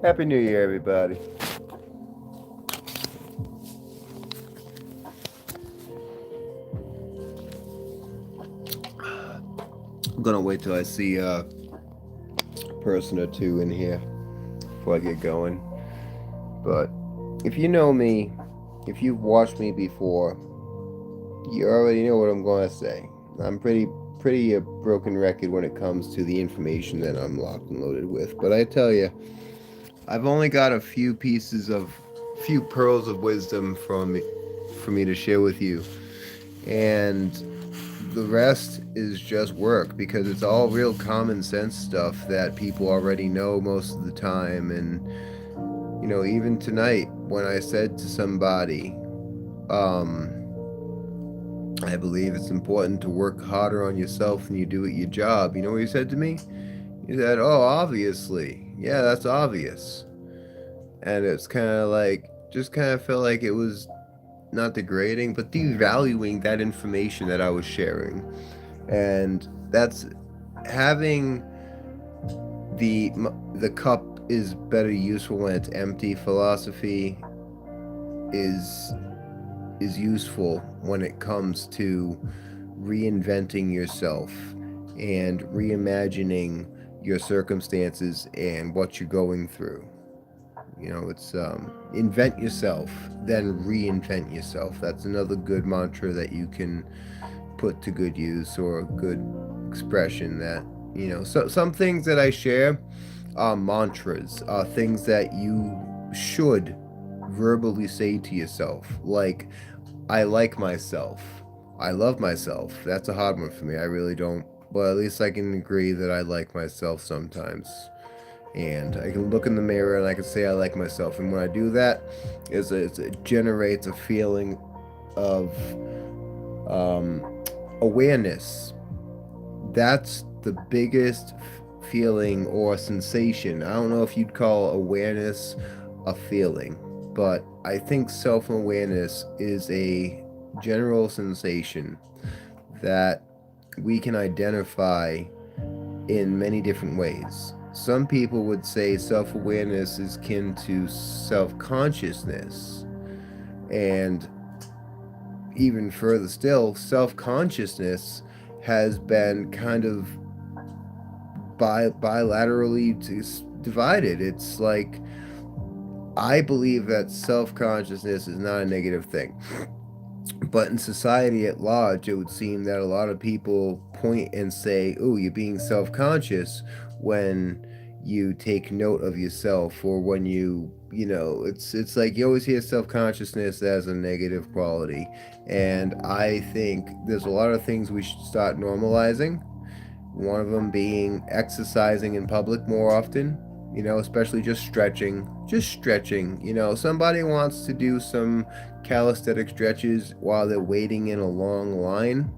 Happy New Year, everybody. I'm gonna wait till I see a person or two in here before I get going. But if you know me, if you've watched me before, you already know what I'm gonna say. I'm pretty a broken record when it comes to the information that I'm locked and loaded with. But I tell you, I've only got few pearls of wisdom for me to share with you, and the rest is just work because it's all real common sense stuff that people already know most of the time. And even tonight when I said to somebody, um, I believe it's important to work harder on yourself than you do at your job. You know what he said to me? He said, "Oh, obviously. Yeah, that's obvious." And it's kind of like, just kind of felt like it was not degrading, but devaluing that information that I was sharing. And that's having the the cup is better useful when it's empty philosophy is useful when it comes to reinventing yourself and reimagining your circumstances and what you're going through. It's invent yourself, then reinvent yourself. That's another good mantra that you can put to good use, or a good expression that, so some things that I share are mantras, things that you should verbally say to yourself, like, I like myself, I love myself. That's a hard one for me. I really don't, but at least I can agree that I like myself sometimes. And I can look in the mirror and I can say I like myself. And when I do that, it generates a feeling of um, awareness. That's the biggest feeling or sensation. I don't know if you'd call awareness a feeling, but I think self awareness is a general sensation that we can identify in many different ways. Some people would say self awareness is akin to self consciousness, and even further still, self consciousness has been kind of bilaterally divided. It's like, I believe that self consciousness is not a negative thing. But in society at large, it would seem that a lot of people point and say, "Oh, you're being self conscious," when you take note of yourself, or when it's like you always hear self consciousness as a negative quality. And I think there's a lot of things we should start normalizing. One of them being exercising in public more often, especially just stretching. Just stretching. Somebody wants to do some calisthenic stretches while they're waiting in a long line.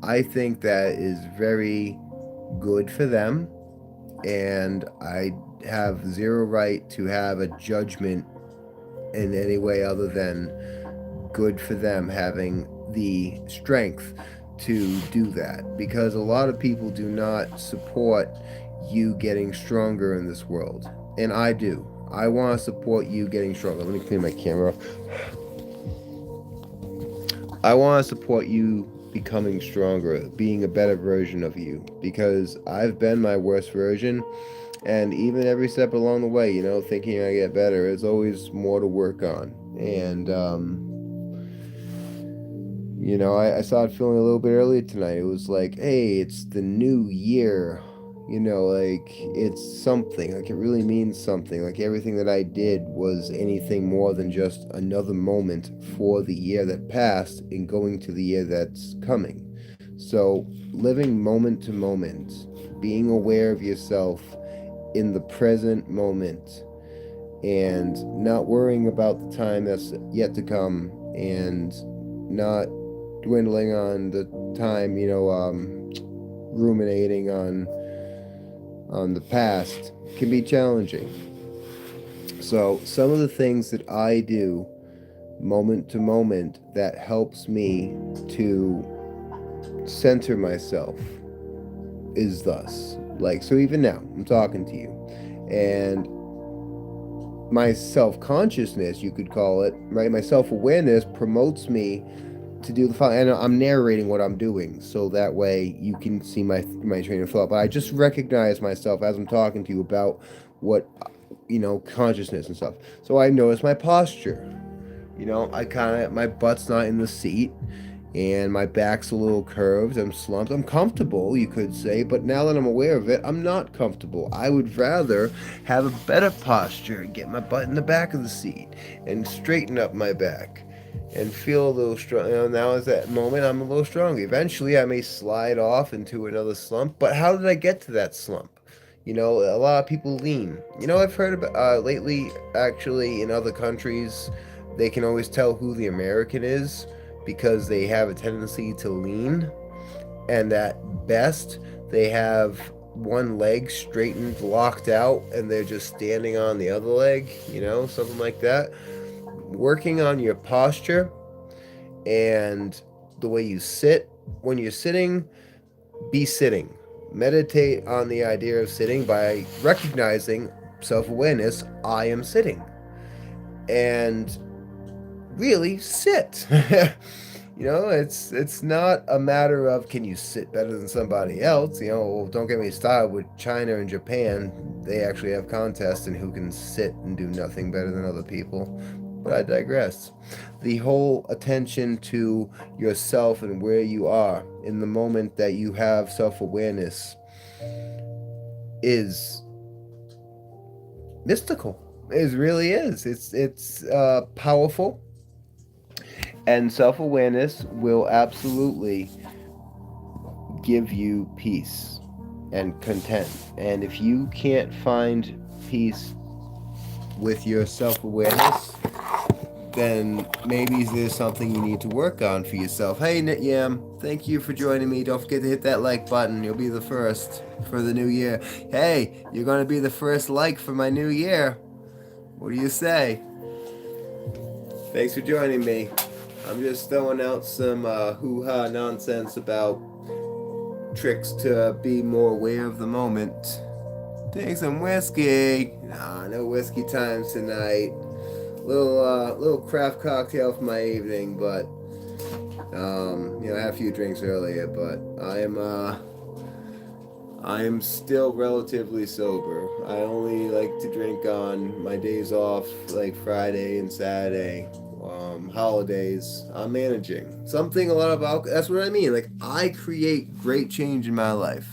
I think that is very good for them, and I have zero right to have a judgment in any way other than good for them having the strength to do that, because a lot of people do not support you getting stronger in this world, and I do. I want to support you getting stronger. Let me clean my camera. I want to support you becoming stronger, being a better version of you, because I've been my worst version. And even every step along the way, thinking I get better, there's always more to work on. And I started feeling a little bit earlier tonight. It was like, hey, it's the new year. Like, it's something. Like, it really means something. Like, everything that I did was anything more than just another moment for the year that passed and going to the year that's coming. So, living moment to moment, being aware of yourself in the present moment, and not worrying about the time that's yet to come, and not dwindling on the time, ruminating on the past, can be challenging. So some of the things that I do moment to moment that helps me to center myself is thus. Like, so even now I'm talking to you, and my self-consciousness, you could call it, right? My self-awareness promotes me to do the following, and I'm narrating what I'm doing, so that way you can see my train of thought. But I just recognize myself as I'm talking to you about what, consciousness and stuff. So I notice my posture. I kind of, my butt's not in the seat, and my back's a little curved. I'm slumped. I'm comfortable, you could say, but now that I'm aware of it, I'm not comfortable. I would rather have a better posture and get my butt in the back of the seat and straighten up my back and feel a little strong. Now is that moment I'm a little stronger. Eventually, I may slide off into another slump, but how did I get to that slump? A lot of people lean. I've heard about lately, actually, in other countries, they can always tell who the American is because they have a tendency to lean, and at best, they have one leg straightened, locked out, and they're just standing on the other leg, something like that. Working on your posture and the way you sit. When you're sitting, be sitting. Meditate on the idea of sitting by recognizing self awareness. I am sitting. And really sit. It's not a matter of can you sit better than somebody else. Don't get me started with China and Japan. They actually have contests in who can sit and do nothing better than other people. But I digress. The whole attention to yourself and where you are in the moment that you have self-awareness is mystical. It really is. It's powerful, and self-awareness will absolutely give you peace and content. And if you can't find peace with your self-awareness, then maybe there's something you need to work on for yourself. Hey, Nityam, thank you for joining me. Don't forget to hit that like button. You'll be the first for the new year. Hey, you're going to be the first like for my new year. What do you say? Thanks for joining me. I'm just throwing out some hoo-ha nonsense about tricks to be more aware of the moment. Take some whiskey. Nah, no whiskey times tonight. Little craft cocktail for my evening, but I had a few drinks earlier, but I am still relatively sober. I only like to drink on my days off, like Friday and Saturday. Holidays, I'm managing something. A lot of alcohol. That's what I mean. Like, I create great change in my life.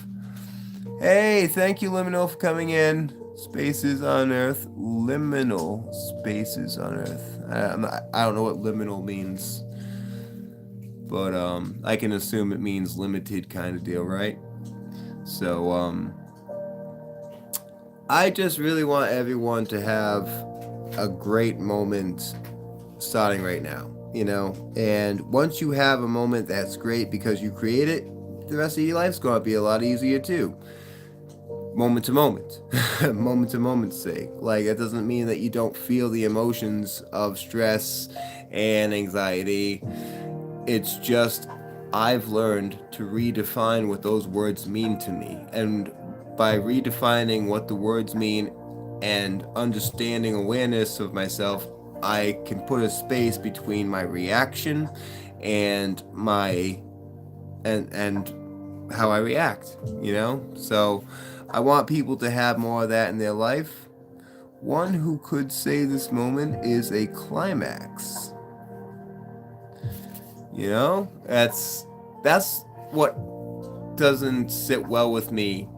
Hey, thank you, Liminal, for coming in. Spaces on Earth. Liminal spaces on Earth. I don't know what liminal means, but I can assume it means limited kind of deal, right? So I just really want everyone to have a great moment starting right now, and once you have a moment that's great because you create it, the rest of your life's going to be a lot easier too. Moment to moment. Moment to moment's sake. Like, that doesn't mean that you don't feel the emotions of stress and anxiety. It's just I've learned to redefine what those words mean to me, and by redefining what the words mean and understanding awareness of myself, I can put a space between my reaction and my and how I react, So I want people to have more of that in their life. One who could say this moment is a climax. That's what doesn't sit well with me,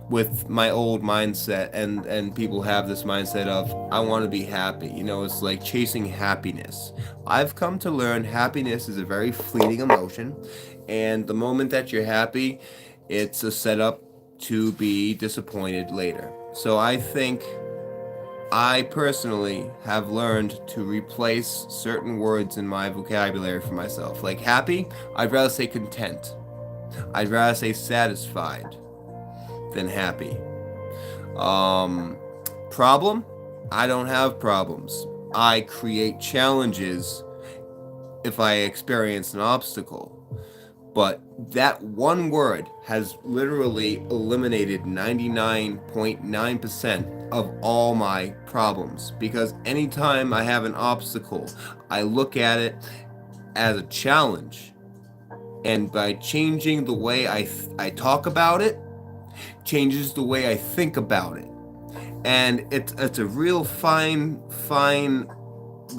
with my old mindset, and people have this mindset of I want to be happy. It's like chasing happiness. I've come to learn happiness is a very fleeting emotion, and the moment that you're happy, it's a setup to be disappointed later. So I think I personally have learned to replace certain words in my vocabulary for myself. Like happy, I'd rather say content. I'd rather say satisfied than happy. Problem? I don't have problems. I create challenges if I experience an obstacle. But that one word has literally eliminated 99.9% of all my problems. Because anytime I have an obstacle, I look at it as a challenge. And by changing the way I talk about it, changes the way I think about it. And it's a real fine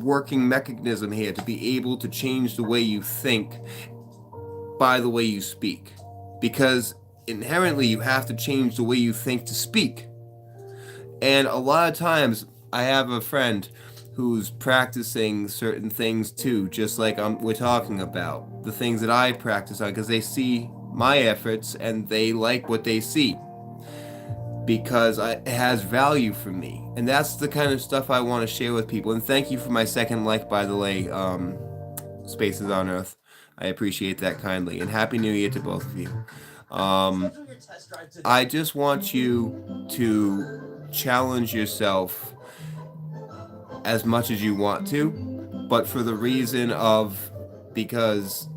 working mechanism here to be able to change the way you think by the way you speak. Because inherently you have to change the way you think to speak. And a lot of times I have a friend who's practicing certain things too, just like we're talking about. The things that I practice on, because they see my efforts and they like what they see. Because it has value for me. And that's the kind of stuff I want to share with people. And thank you for my second like, by the way, Spaces on Earth. I appreciate that kindly. And Happy New Year to both of you. I just want you to challenge yourself as much as you want to, but for the reason of because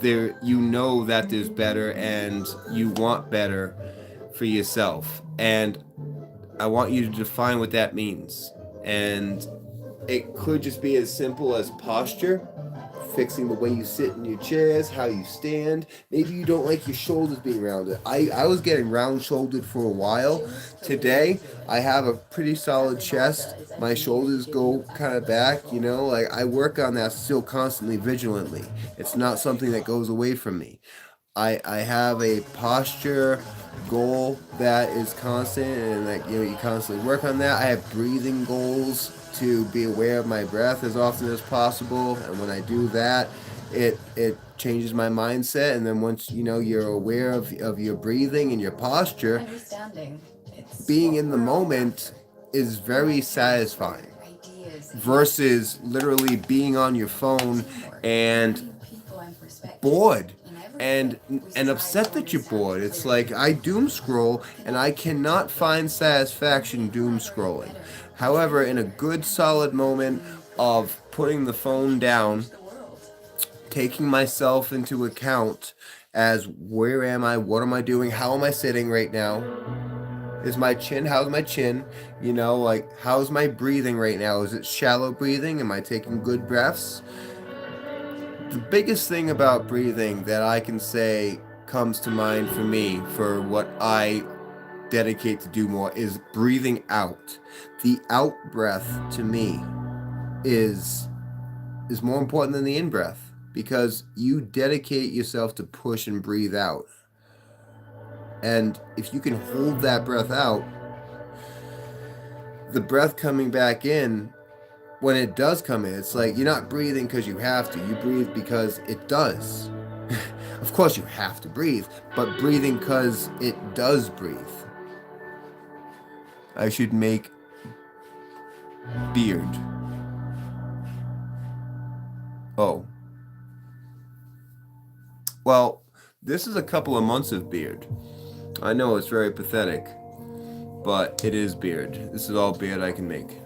you know that there's better and you want better for yourself. And I want you to define what that means. And it could just be as simple as posture, fixing the way you sit in your chairs, how you stand. Maybe you don't like your shoulders being rounded. I was getting round shouldered for a while. Today, I have a pretty solid chest. My shoulders go kind of back, like I work on that still constantly, vigilantly. It's not something that goes away from me. I have a posture goal that is constant, and you constantly work on that. I have breathing goals to be aware of my breath as often as possible, and when I do that, it changes my mindset. And then once you're aware of your breathing and your posture, being in the moment is very satisfying versus literally being on your phone and bored and upset that you're bored. It's like I doom scroll and I cannot find satisfaction doom scrolling. However, in a good solid moment of putting the phone down, taking myself into account as where am I, what am I doing, how am I sitting right now? Is my chin, how's my chin? How's my breathing right now? Is it shallow breathing? Am I taking good breaths? The biggest thing about breathing that I can say comes to mind for me, for what I dedicate to do more, is breathing out. The out breath to me is more important than the in breath, because you dedicate yourself to push and breathe out. And if you can hold that breath out, the breath coming back in, when it does come in, it's like you're not breathing because you have to. You breathe because it does. Of course you have to breathe, but breathing because it does breathe. I should make beard. Oh. Well, this is a couple of months of beard. I know it's very pathetic, but it is beard. This is all beard I can make.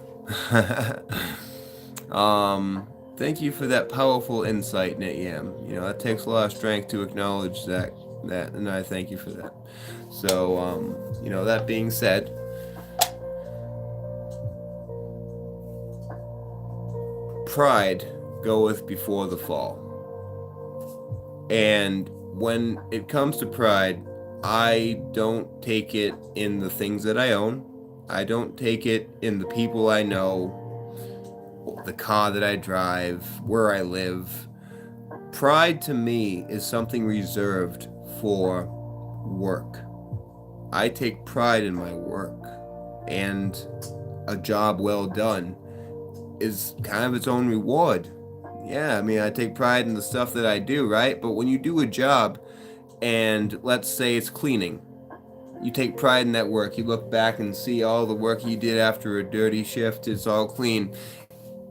Thank you for that powerful insight, Nityam. That takes a lot of strength to acknowledge that, and I thank you for that. So, that being said, pride goeth before the fall. And when it comes to pride, I don't take it in the things that I own. I don't take it in the people I know, the car that I drive, where I live. Pride to me is something reserved for work. I take pride in my work, and a job well done is kind of its own reward. Yeah, I take pride in the stuff that I do, right? But when you do a job, and let's say it's cleaning, you take pride in that work. You look back and see all the work you did after a dirty shift. It's all clean.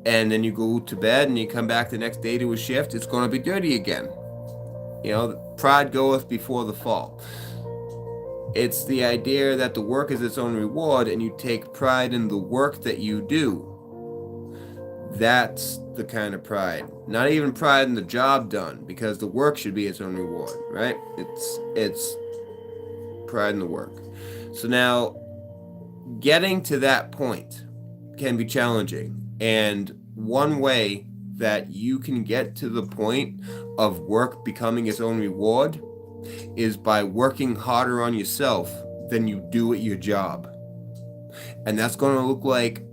And then you go to bed and you come back the next day to a shift, it's going to be dirty again. Pride goeth before the fall. It's the idea that the work is its own reward, and you take pride in the work that you do. That's the kind of pride. Not even pride in the job done, because the work should be its own reward, right? It's pride in the work. So now, getting to that point can be challenging. And one way that you can get to the point of work becoming its own reward is by working harder on yourself than you do at your job. And that's going to look like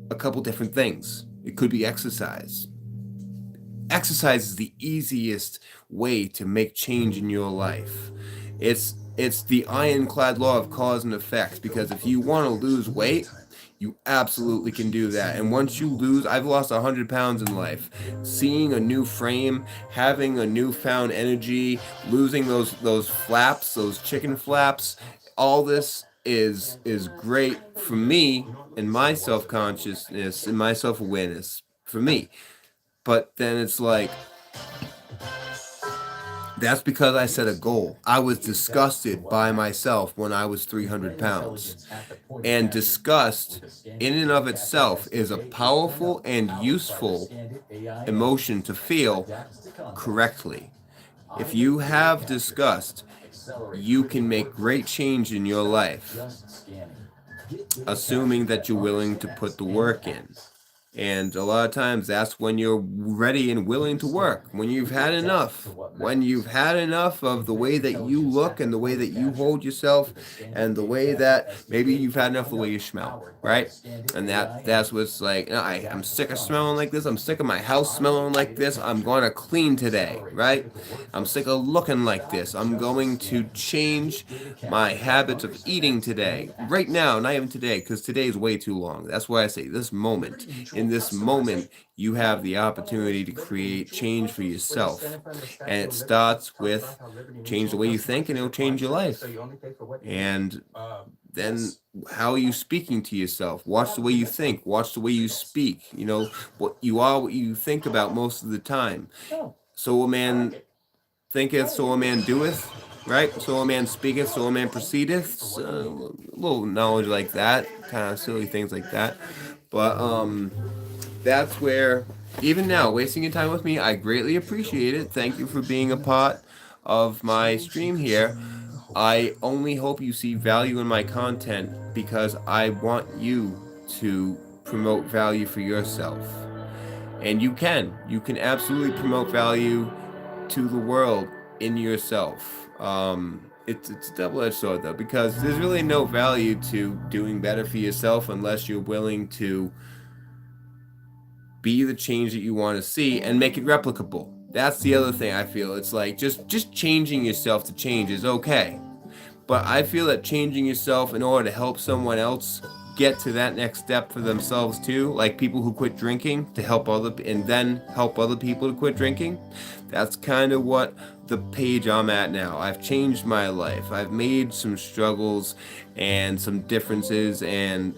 a couple different things. It could be exercise. Exercise is the easiest way to make change in your life. It's the ironclad law of cause and effect, because if you want to lose weight, you absolutely can do that. And once you lose, I've lost 100 pounds in life. Seeing a new frame, having a newfound energy, losing those flaps, those chicken flaps, all this is great for me and my self-consciousness and my self-awareness for me. But then it's like, that's because I set a goal. I was disgusted by myself when I was 300 pounds. And disgust, in and of itself, is a powerful and useful emotion to feel correctly. If you have disgust, you can make great change in your life, assuming that you're willing to put the work in. And a lot of times that's when you're ready and willing to work. When you've had enough. When you've had enough of the way that you look and the way that you hold yourself and the way that maybe you've had enough of the way you smell, right? And that's what's like, I'm sick of smelling like this. I'm sick of my house smelling like this. I'm going to clean today, right? I'm sick of looking like this. I'm going to change my habits of eating today. Right now, not even today, because today is way too long. That's why I say this moment. In this moment, you have the opportunity to create change for yourself. And it starts with change the way you think, and it'll change your life. And then how are you speaking to yourself? Watch the way you think. Watch the way you speak. You know, what you are, what you think about most of the time. So a man thinketh, so a man doeth, right? So a man speaketh, so a man proceedeth. So, a little knowledge like that, kind of silly things like that. But that's where, even now, wasting your time with me, I greatly appreciate it. Thank you for being a part of my stream here. I only hope you see value in my content, because I want you to promote value for yourself. And you can. You can absolutely promote value to the world in yourself. It's a double-edged sword, though, because there's really no value to doing better for yourself unless you're willing to be the change that you want to see and make it replicable. That's the other thing I feel. It's like just changing yourself to change is okay. But I feel that changing yourself in order to help someone else get to that next step for themselves too, like people who quit drinking to help and then help other people to quit drinking. That's kind of what the page I'm at now. I've changed my life. I've made some struggles and some differences, and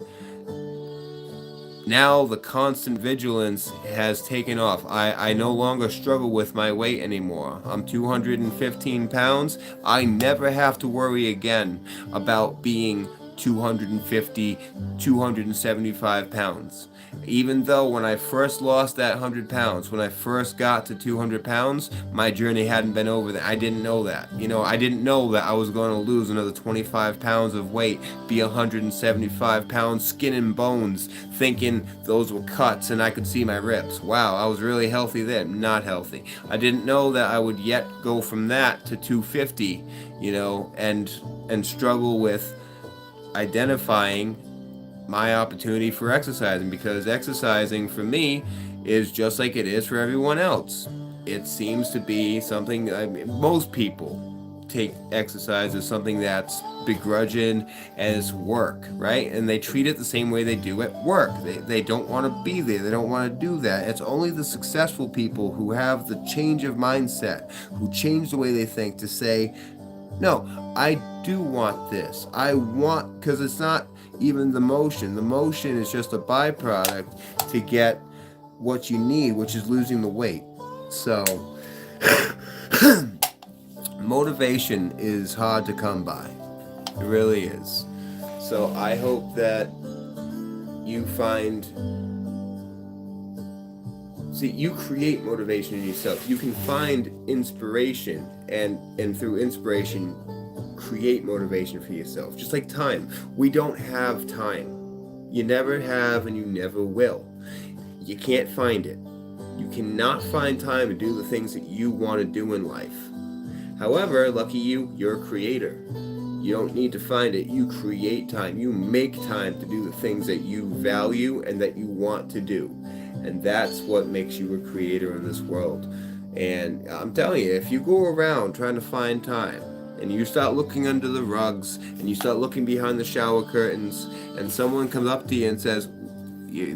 now the constant vigilance has taken off. I no longer struggle with my weight anymore. I'm 215 pounds. I never have to worry again about being 250, 275 pounds. Even though when I first lost that 100 pounds, when I first got to 200 pounds, my journey hadn't been over that. I didn't know that. I didn't know that I was going to lose another 25 pounds of weight, be 175 pounds, skin and bones, thinking those were cuts and I could see my ribs. Wow, I was really healthy then. Not healthy. I didn't know that I would yet go from that to 250, and struggle with identifying my opportunity for exercising, because exercising for me is just like it is for everyone else. It seems to be something, most people take exercise as something that's begrudging as work, right? And they treat it the same way they do at work. They don't want to be there. They don't want to do that. It's only the successful people who have the change of mindset, who change the way they think, to say, no, I do want this. Because it's not even the motion. The motion is just a byproduct to get what you need, which is losing the weight. So, motivation is hard to come by. It really is. So I hope that you find See, you create motivation in yourself. You can find inspiration, and through inspiration, create motivation for yourself. Just like time. We don't have time. You never have and you never will. You can't find it. You cannot find time to do the things that you want to do in life. However, lucky you, you're a creator. You don't need to find it. You create time. You make time to do the things that you value and that you want to do. And that's what makes you a creator in this world. And I'm telling you, if you go around trying to find time, and you start looking under the rugs, and you start looking behind the shower curtains, and someone comes up to you and says, you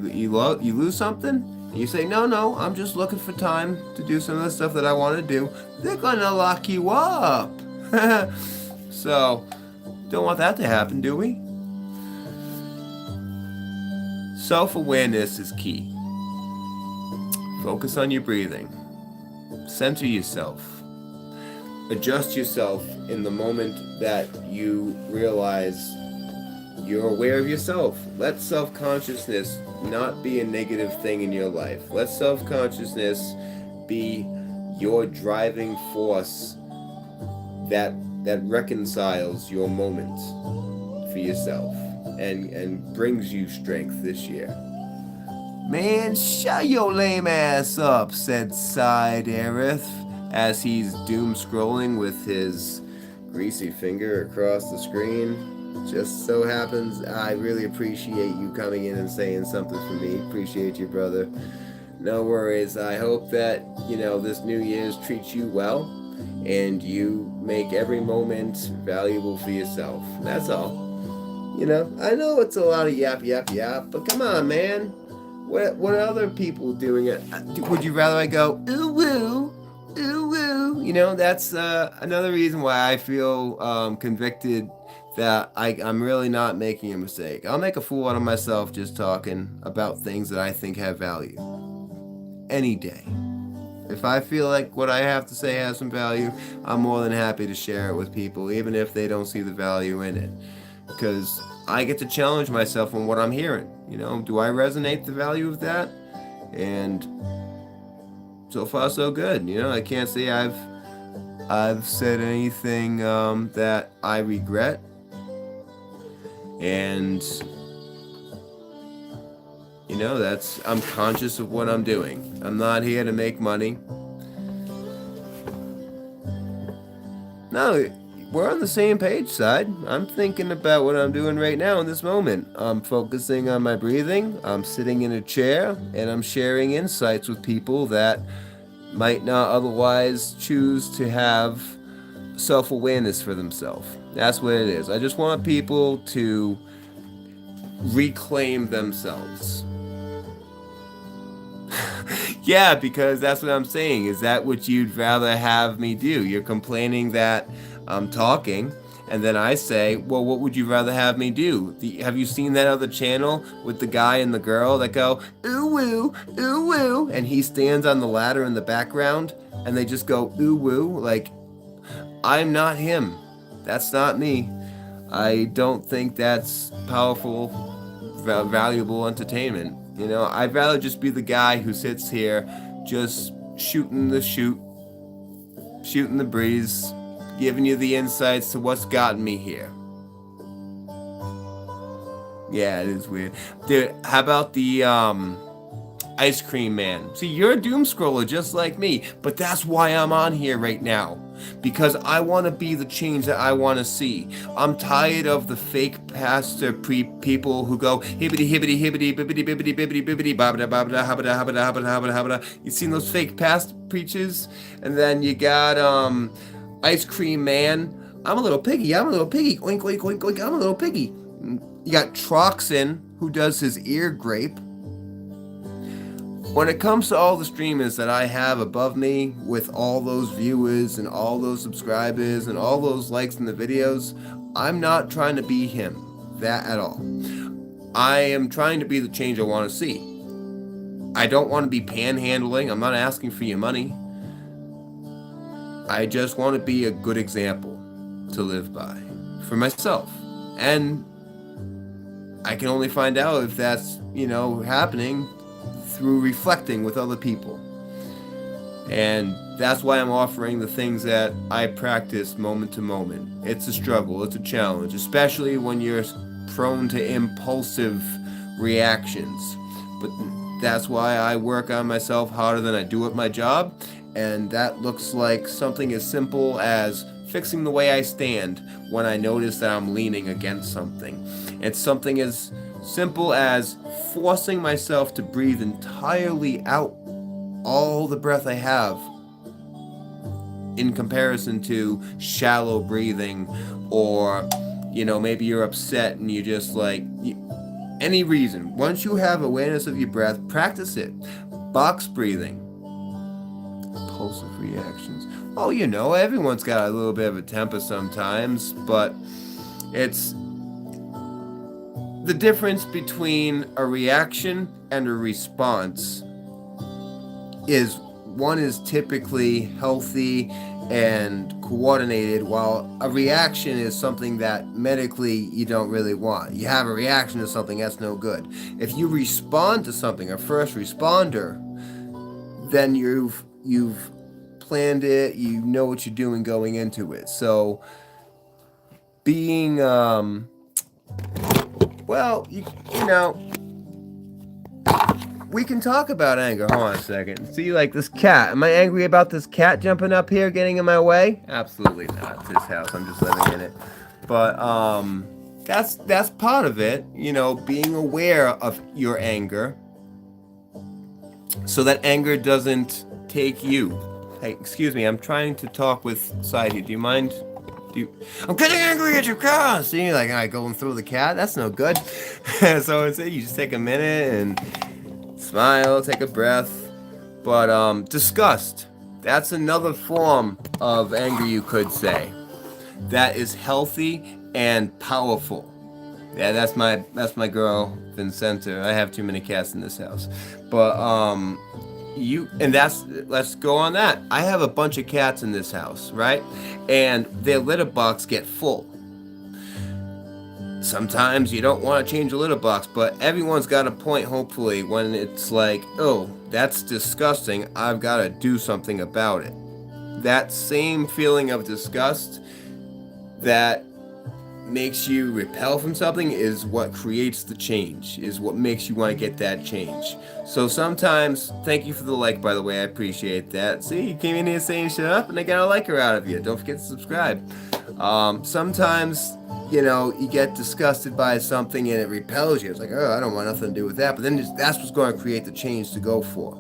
lose something? And you say, no, I'm just looking for time to do some of the stuff that I want to do. They're going to lock you up. So, don't want that to happen, do we? Self-awareness is key. Focus on your breathing. Center yourself. Adjust yourself in the moment that you realize you're aware of yourself. Let self-consciousness not be a negative thing in your life. Let self-consciousness be your driving force that reconciles your moment for yourself and brings you strength this year. Man, shut your lame ass up, said Side Aerith, as he's doom scrolling with his greasy finger across the screen. Just so happens I really appreciate you coming in and saying something for me. Appreciate you, brother. No worries. I hope that, this New Year's treats you well and you make every moment valuable for yourself. That's all. I know it's a lot of yap, but come on, man. What are other people doing? Would you rather I go, ooh, woo, ooh, woo? That's another reason why I feel convicted that I'm really not making a mistake. I'll make a fool out of myself just talking about things that I think have value. Any day. If I feel like what I have to say has some value, I'm more than happy to share it with people, even if they don't see the value in it. Because I get to challenge myself on what I'm hearing. Do I resonate the value of that? And so far so good. I can't say I've said anything that I regret. And I'm conscious of what I'm doing. I'm not here to make money. No, we're on the same page, Side. I'm thinking about what I'm doing right now in this moment. I'm focusing on my breathing. I'm sitting in a chair, and I'm sharing insights with people that might not otherwise choose to have self-awareness for themselves. That's what it is. I just want people to reclaim themselves. Yeah, because that's what I'm saying. Is that what you'd rather have me do? You're complaining that I'm talking, and then I say, well, what would you rather have me do? Have you seen that other channel with the guy and the girl that go, ooh woo, ooh woo, and he stands on the ladder in the background, and they just go, ooh woo? Like, I'm not him. That's not me. I don't think that's powerful, valuable entertainment. I'd rather just be the guy who sits here just shooting the breeze, giving you the insights to what's gotten me here. Yeah, it is weird. Dude, how about the Ice Cream Man? See, you're a doom scroller just like me, but that's why I'm on here right now. Because I want to be the change that I want to see. I'm tired of the fake pastor people who go hibbity hibbity hibbity bibbity bibbity bibbity bibbity babada babada habada habada habada habada habada. You seen those fake past preachers? And then you got Ice Cream Man. I'm a little piggy. Oink oink oink oink. I'm a little piggy. You got Troxin, who does his ear grape. When it comes to all the streamers that I have above me, with all those viewers and all those subscribers and all those likes in the videos, I'm not trying to be him. That at all. I am trying to be the change I want to see. I don't want to be panhandling. I'm not asking for your money. I just want to be a good example to live by for myself. And I can only find out if that's, happening through reflecting with other people. And that's why I'm offering the things that I practice moment to moment. It's a struggle, it's a challenge, especially when you're prone to impulsive reactions. But that's why I work on myself harder than I do at my job. And that looks like something as simple as fixing the way I stand when I notice that I'm leaning against something. It's something as simple as forcing myself to breathe entirely out all the breath I have in comparison to shallow breathing, or maybe you're upset and you just like any reason. Once you have awareness of your breath, practice it. Box breathing, impulsive reactions. Oh, everyone's got a little bit of a temper sometimes, but it's the difference between a reaction and a response is one is typically healthy and coordinated, while a reaction is something that medically you don't really want. You have a reaction to something, that's no good. If you respond to something, a first responder, then you've planned it, you know what you're doing going into it. So being well, you know, we can talk about anger. Hold on a second. See, like this cat. Am I angry about this cat jumping up here, getting in my way? Absolutely not. It's his house. I'm just living in it. But that's part of it. Being aware of your anger, so that anger doesn't take you. Hey, excuse me. I'm trying to talk with Sadie. Do you mind? I'm getting angry at your car. See, like I go and throw the cat. That's no good. So it's you just take a minute and smile, take a breath. But disgust. That's another form of anger, you could say, that is healthy and powerful. Yeah, that's my girl, Vincenta. I have too many cats in this house. But let's go on that. I have a bunch of cats in this house, right? And their litter box get full. Sometimes you don't want to change a litter box, but everyone's got a point, hopefully, when it's like, oh, that's disgusting, I've got to do something about it. That same feeling of disgust that makes you repel from something is what creates the change, is what makes you want to get that change. So sometimes, thank you for the like, by the way, I appreciate that. See, you came in here saying shut up and I got a liker out of you. Don't forget to subscribe. Sometimes, you get disgusted by something and it repels you. It's like, oh, I don't want nothing to do with that. But then that's what's going to create the change to go for.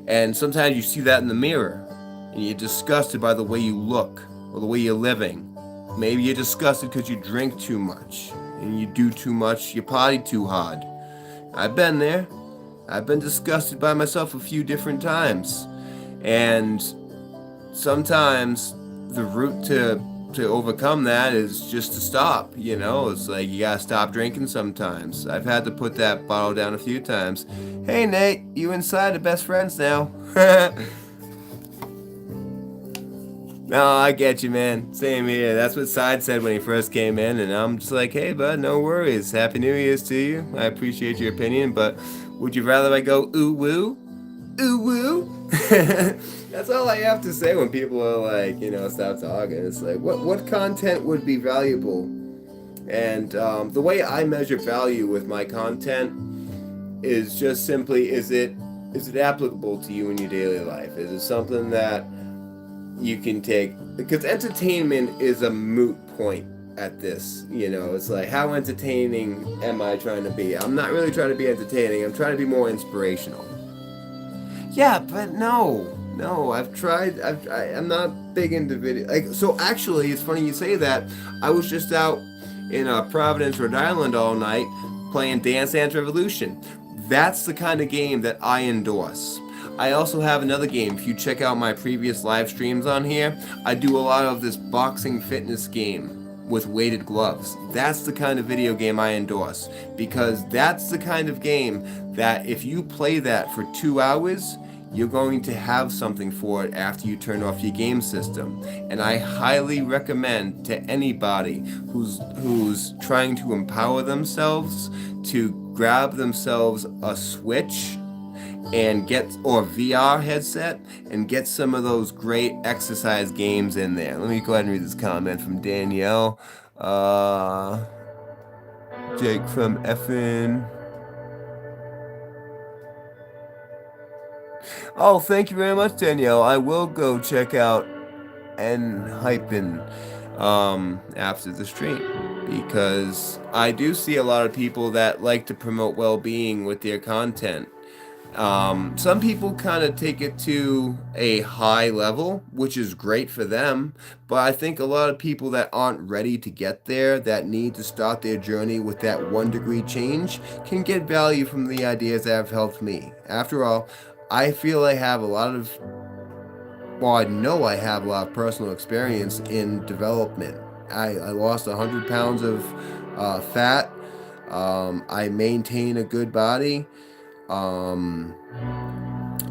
And sometimes you see that in the mirror and you're disgusted by the way you look or the way you're living. Maybe you're disgusted because you drink too much and you do too much, you party too hard. I've been there. I've been disgusted by myself a few different times. And sometimes the route to overcome that is just to stop. It's like you gotta stop drinking sometimes. I've had to put that bottle down a few times. Hey Nate, you inside are best friends now. No, I get you, man. Same here. That's what Side said when he first came in, and I'm just like, hey, bud, no worries. Happy New Year's to you. I appreciate your opinion, but would you rather I go ooh woo? Ooh woo? That's all I have to say when people are like, stop talking. It's like, what content would be valuable? And the way I measure value with my content is just simply, is it applicable to you in your daily life? Is it something that you can take, because entertainment is a moot point at this. It's like, how entertaining am I trying to be? I'm not really trying to be entertaining. I'm trying to be more inspirational. Yeah, but no, I've tried. I'm not big into video. So actually, it's funny you say that. I was just out in Providence, Rhode Island all night playing Dance Dance Revolution. That's the kind of game that I endorse. I also have another game. If you check out my previous live streams on here, I do a lot of this boxing fitness game with weighted gloves. That's the kind of video game I endorse, because that's the kind of game that if you play that for 2 hours, you're going to have something for it after you turn off your game system. And I highly recommend to anybody who's trying to empower themselves to grab themselves a Switch and or VR headset and get some of those great exercise games in there. Let me go ahead and read this comment from Danielle. Jake from Effin. Oh, thank you very much, Danielle. I will go check out and hyping after the stream because I do see a lot of people that like to promote well-being with their content. Some people kind of take it to a high level, which is great for them. But I think a lot of people that aren't ready to get there, that need to start their journey with that 1 degree change, can get value from the ideas that have helped me. After all, I feel I have a lot of, well, I know I have a lot of personal experience in development. I lost 100 pounds of fat. I maintain a good body. Um,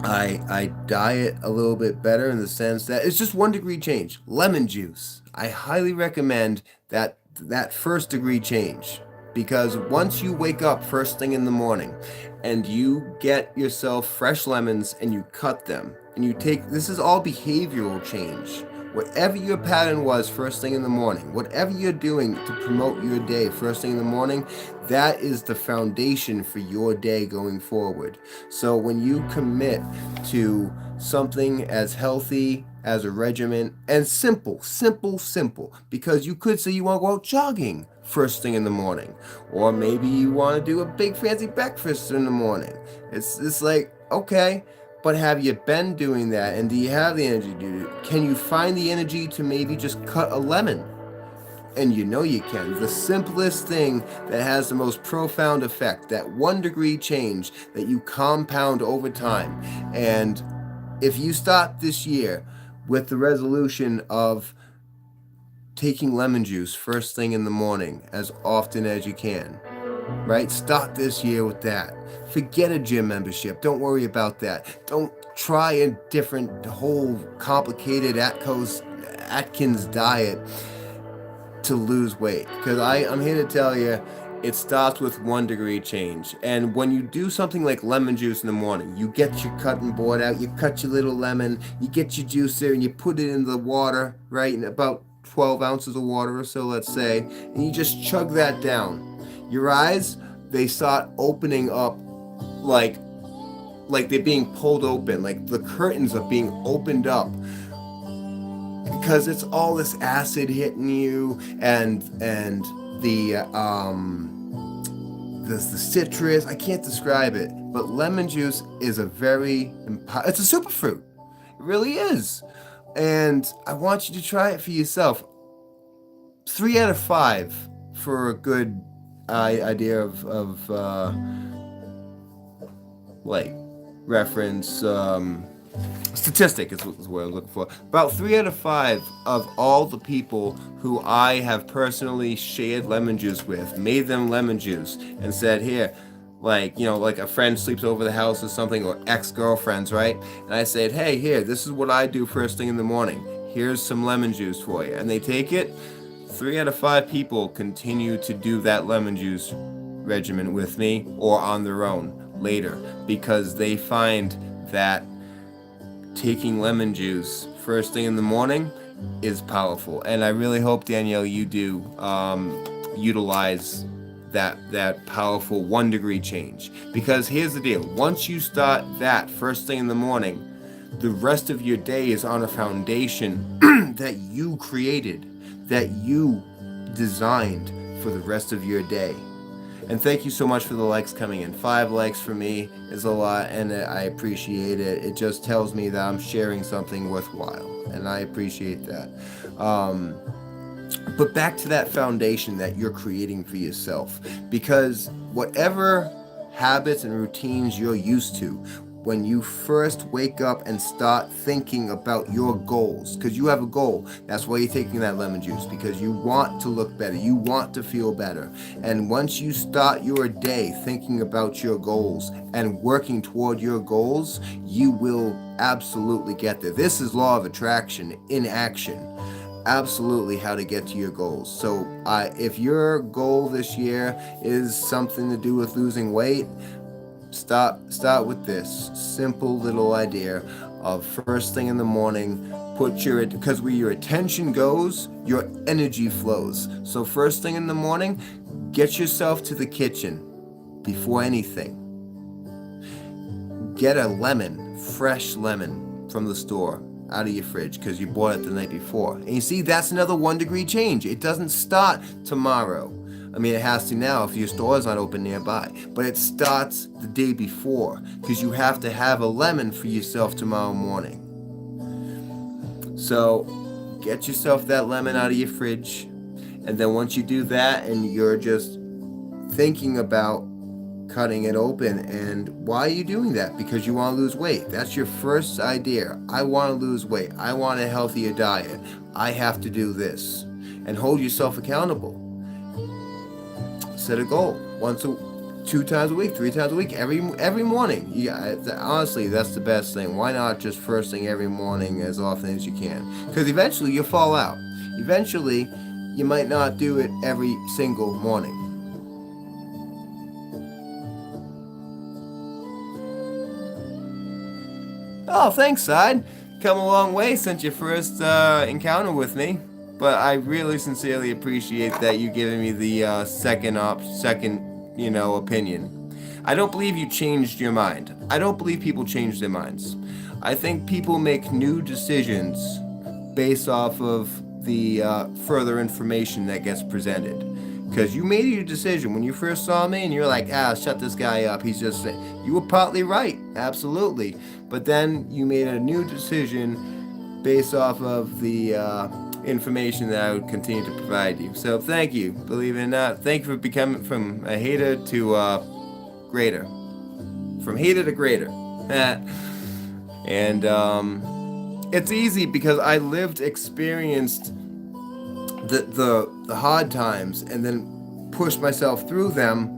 I diet a little bit better in the sense that it's just 1 degree change. Lemon juice. I highly recommend that 1st degree change because once you wake up first thing in the morning and you get yourself fresh lemons and you cut them and you take, this is all behavioral change. Whatever your pattern was first thing in the morning, whatever you're doing to promote your day first thing in the morning, that is the foundation for your day going forward. So when you commit to something as healthy as a regimen and simple, because you could say you want to go out jogging first thing in the morning, or maybe you want to do a big fancy breakfast in the morning. It's like, okay, but have you been doing that, and do you have the energy to do it? Can you find the energy to maybe just cut a lemon? And you know you can. The simplest thing that has the most profound effect, that 1 degree change that you compound over time. And if you start this year with the resolution of taking lemon juice first thing in the morning as often as you can, right? Start this year with that. Forget a gym membership. Don't worry about that. Don't try a different, whole complicated Atkins diet to lose weight, because I'm here to tell you it starts with 1 degree change. And when you do something like lemon juice in the morning, you get your cutting board out, you cut your little lemon, you get your juicer and you put it in the water, right, in about 12 ounces of water or so, let's say, and you just chug that down. Your eyes, they start opening up like they're being pulled open, like the curtains are being opened up, because it's all this acid hitting you and the citrus. I can't describe it, but lemon juice is it's a superfruit. It really is. And I want you to try it for yourself. 3 out of 5 for a good idea of like reference. Statistic is what I'm looking for. About 3 out of 5 of all the people who I have personally shared lemon juice with, made them lemon juice and said, here, like, like a friend sleeps over the house or something, or ex-girlfriends, right? And I said, hey, here, this is what I do first thing in the morning. Here's some lemon juice for you. And they take it. 3 out of 5 people continue to do that lemon juice regimen with me or on their own later, because they find that taking lemon juice first thing in the morning is powerful. And I really hope, Danielle, you do utilize that powerful 1 degree change, because here's the deal: once you start that first thing in the morning, the rest of your day is on a foundation that you created, that you designed for the rest of your day. And thank you so much for the likes coming in. 5 likes for me is a lot, and I appreciate it. It just tells me that I'm sharing something worthwhile, and I appreciate that. But back to that foundation that you're creating for yourself, because whatever habits and routines you're used to, when you first wake up and start thinking about your goals, because you have a goal. That's why you're taking that lemon juice, because you want to look better, you want to feel better. And once you start your day thinking about your goals and working toward your goals, you will absolutely get there. This is law of attraction in action. Absolutely how to get to your goals. So if your goal this year is something to do with losing weight, Start with this simple little idea of first thing in the morning. Because where your attention goes, your energy flows. So first thing in the morning, get yourself to the kitchen before anything. Get a lemon, fresh lemon from the store, out of your fridge because you bought it the night before. And you see, that's another 1 degree change. It doesn't start tomorrow. I mean, it has to now if your store is not open nearby. But it starts the day before because you have to have a lemon for yourself tomorrow morning. So get yourself that lemon out of your fridge. And then once you do that and you're just thinking about cutting it open, and why are you doing that? Because you want to lose weight. That's your first idea. I want to lose weight. I want a healthier diet. I have to do this. And hold yourself accountable. Set a goal. 2 times a week, 3 times a week, every morning. Yeah, honestly, that's the best thing. Why not just first thing every morning as often as you can? Because eventually you'll fall out. Eventually, you might not do it every single morning. Oh, thanks, Side. Come a long way since your first encounter with me. But I really sincerely appreciate that you giving me the second opinion. I don't believe you changed your mind. I don't believe people change their minds. I think people make new decisions based off of the further information that gets presented. Because you made your decision when you first saw me and you're like, shut this guy up. He's just saying. You were partly right, absolutely. But then you made a new decision based off of the information that I would continue to provide you. So thank you, believe it or not. Thank you for becoming from a hater to greater. From hater to greater. And it's easy because I experienced the hard times and then pushed myself through them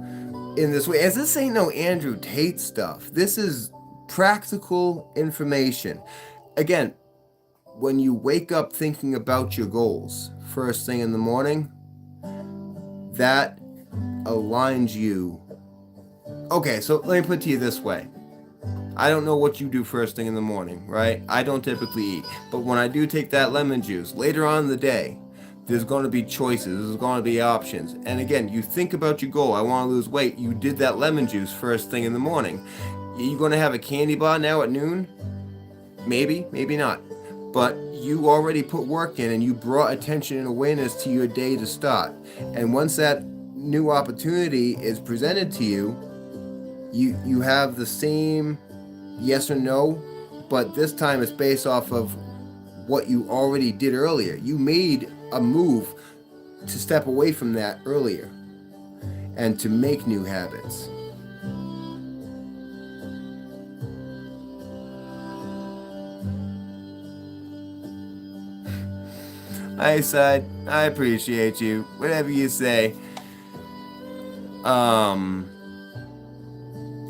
in this way. As this ain't no Andrew Tate stuff. This is practical information. Again, when you wake up thinking about your goals first thing in the morning, that aligns you. Okay, so let me put it to you this way. I don't know what you do first thing in the morning, right? I don't typically eat. But when I do take that lemon juice, later on in the day, there's going to be choices. There's going to be options. And again, you think about your goal. I want to lose weight. You did that lemon juice first thing in the morning. Are you going to have a candy bar now at noon? Maybe, maybe not. But you already put work in and you brought attention and awareness to your day to start. And once that new opportunity is presented to you, you have the same yes or no, but this time it's based off of what you already did earlier. You made a move to step away from that earlier and to make new habits. Hi, Side. I appreciate you. Whatever you say.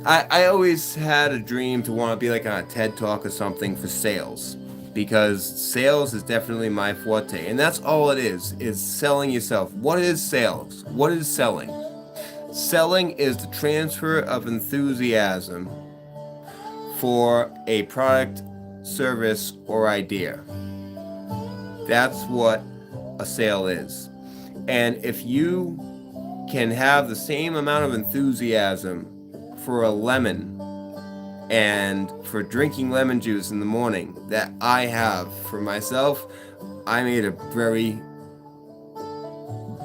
I always had a dream to want to be like on a TED Talk or something for sales. Because sales is definitely my forte. And that's all it is selling yourself. What is sales? What is selling? Selling is the transfer of enthusiasm for a product, service, or idea. That's what a sale is. And if you can have the same amount of enthusiasm for a lemon and for drinking lemon juice in the morning that I have for myself, I made a very,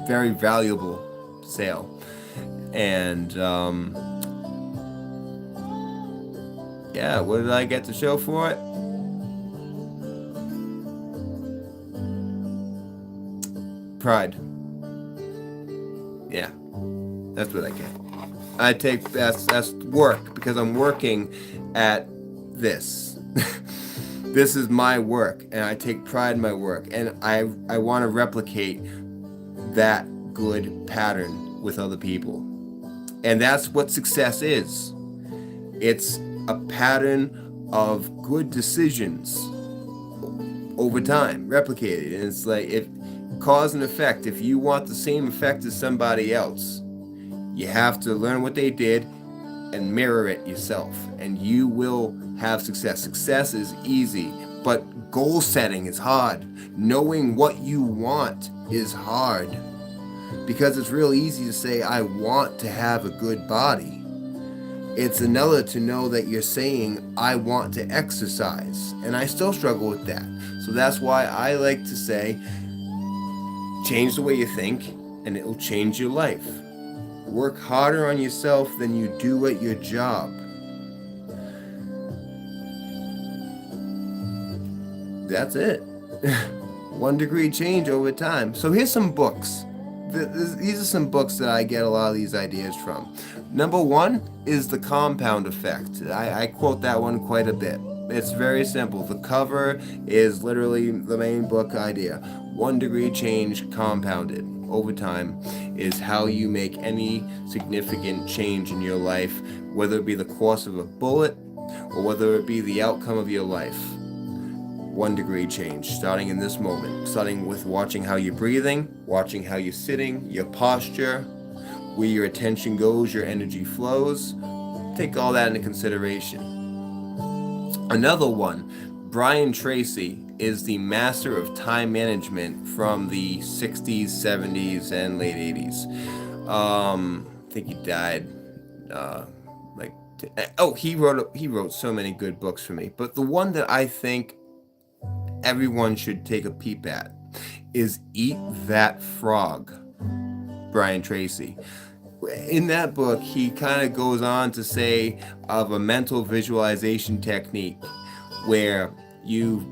very valuable sale. And what did I get to show for it? Pride. Yeah, that's what I get. I take that's work because I'm working at this. This is my work, and I take pride in my work, and I want to replicate that good pattern with other people. And that's what success is. It's a pattern of good decisions over time, replicated. And it's like if cause and effect. If you want the same effect as somebody else, you have to learn what they did, and mirror it yourself, and you will have success. Success is easy, but goal setting is hard. Knowing what you want is hard, because it's real easy to say, I want to have a good body. It's another to know that you're saying, I want to exercise. And I still struggle with that. So that's why I like to say, change the way you think, and it will change your life. Work harder on yourself than you do at your job. That's it. 1 degree change over time. So here's some books. These are some books that I get a lot of these ideas from. Number 1 is The Compound Effect. I quote that one quite a bit. It's very simple. The cover is literally the main book idea. 1 degree change compounded over time is how you make any significant change in your life, whether it be the course of a bullet or whether it be the outcome of your life. 1 degree change, starting in this moment, starting with watching how you're breathing, watching how you're sitting, your posture, where your attention goes, your energy flows. Take all that into consideration. Another one, Brian Tracy is the master of time management from the 60s, 70s, and late 80s. I think he died he wrote so many good books for me, but the one that I think everyone should take a peep at is Eat That Frog, Brian Tracy. In that book, he kind of goes on to say of a mental visualization technique where you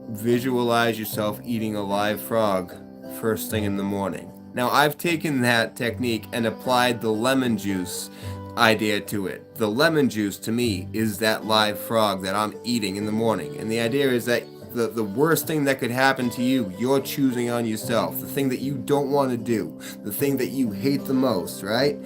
visualize yourself eating a live frog first thing in the morning. Now, I've taken that technique and applied the lemon juice idea to it. The lemon juice, to me, is that live frog that I'm eating in the morning. And the idea is that the worst thing that could happen to you, you're choosing on yourself. The thing that you don't want to do. The thing that you hate the most, right?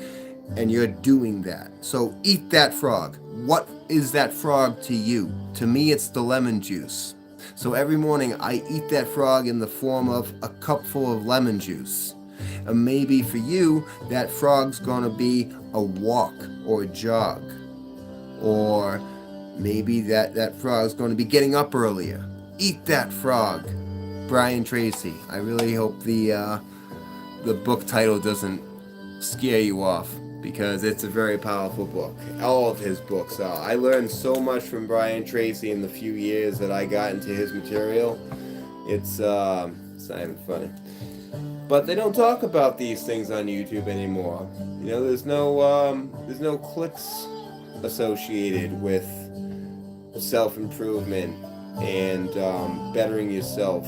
And you're doing that. So eat that frog. What is that frog to you? To me, it's the lemon juice. So every morning I eat that frog in the form of a cupful of lemon juice. And maybe for you, that frog's going to be a walk or a jog. Or maybe that frog's going to be getting up earlier. Eat That Frog, Brian Tracy. I really hope the book title doesn't scare you off, because it's a very powerful book. All of his books are. I learned so much from Brian Tracy in the few years that I got into his material. It's not even funny. But they don't talk about these things on YouTube anymore. You know, there's no clicks associated with self-improvement and bettering yourself.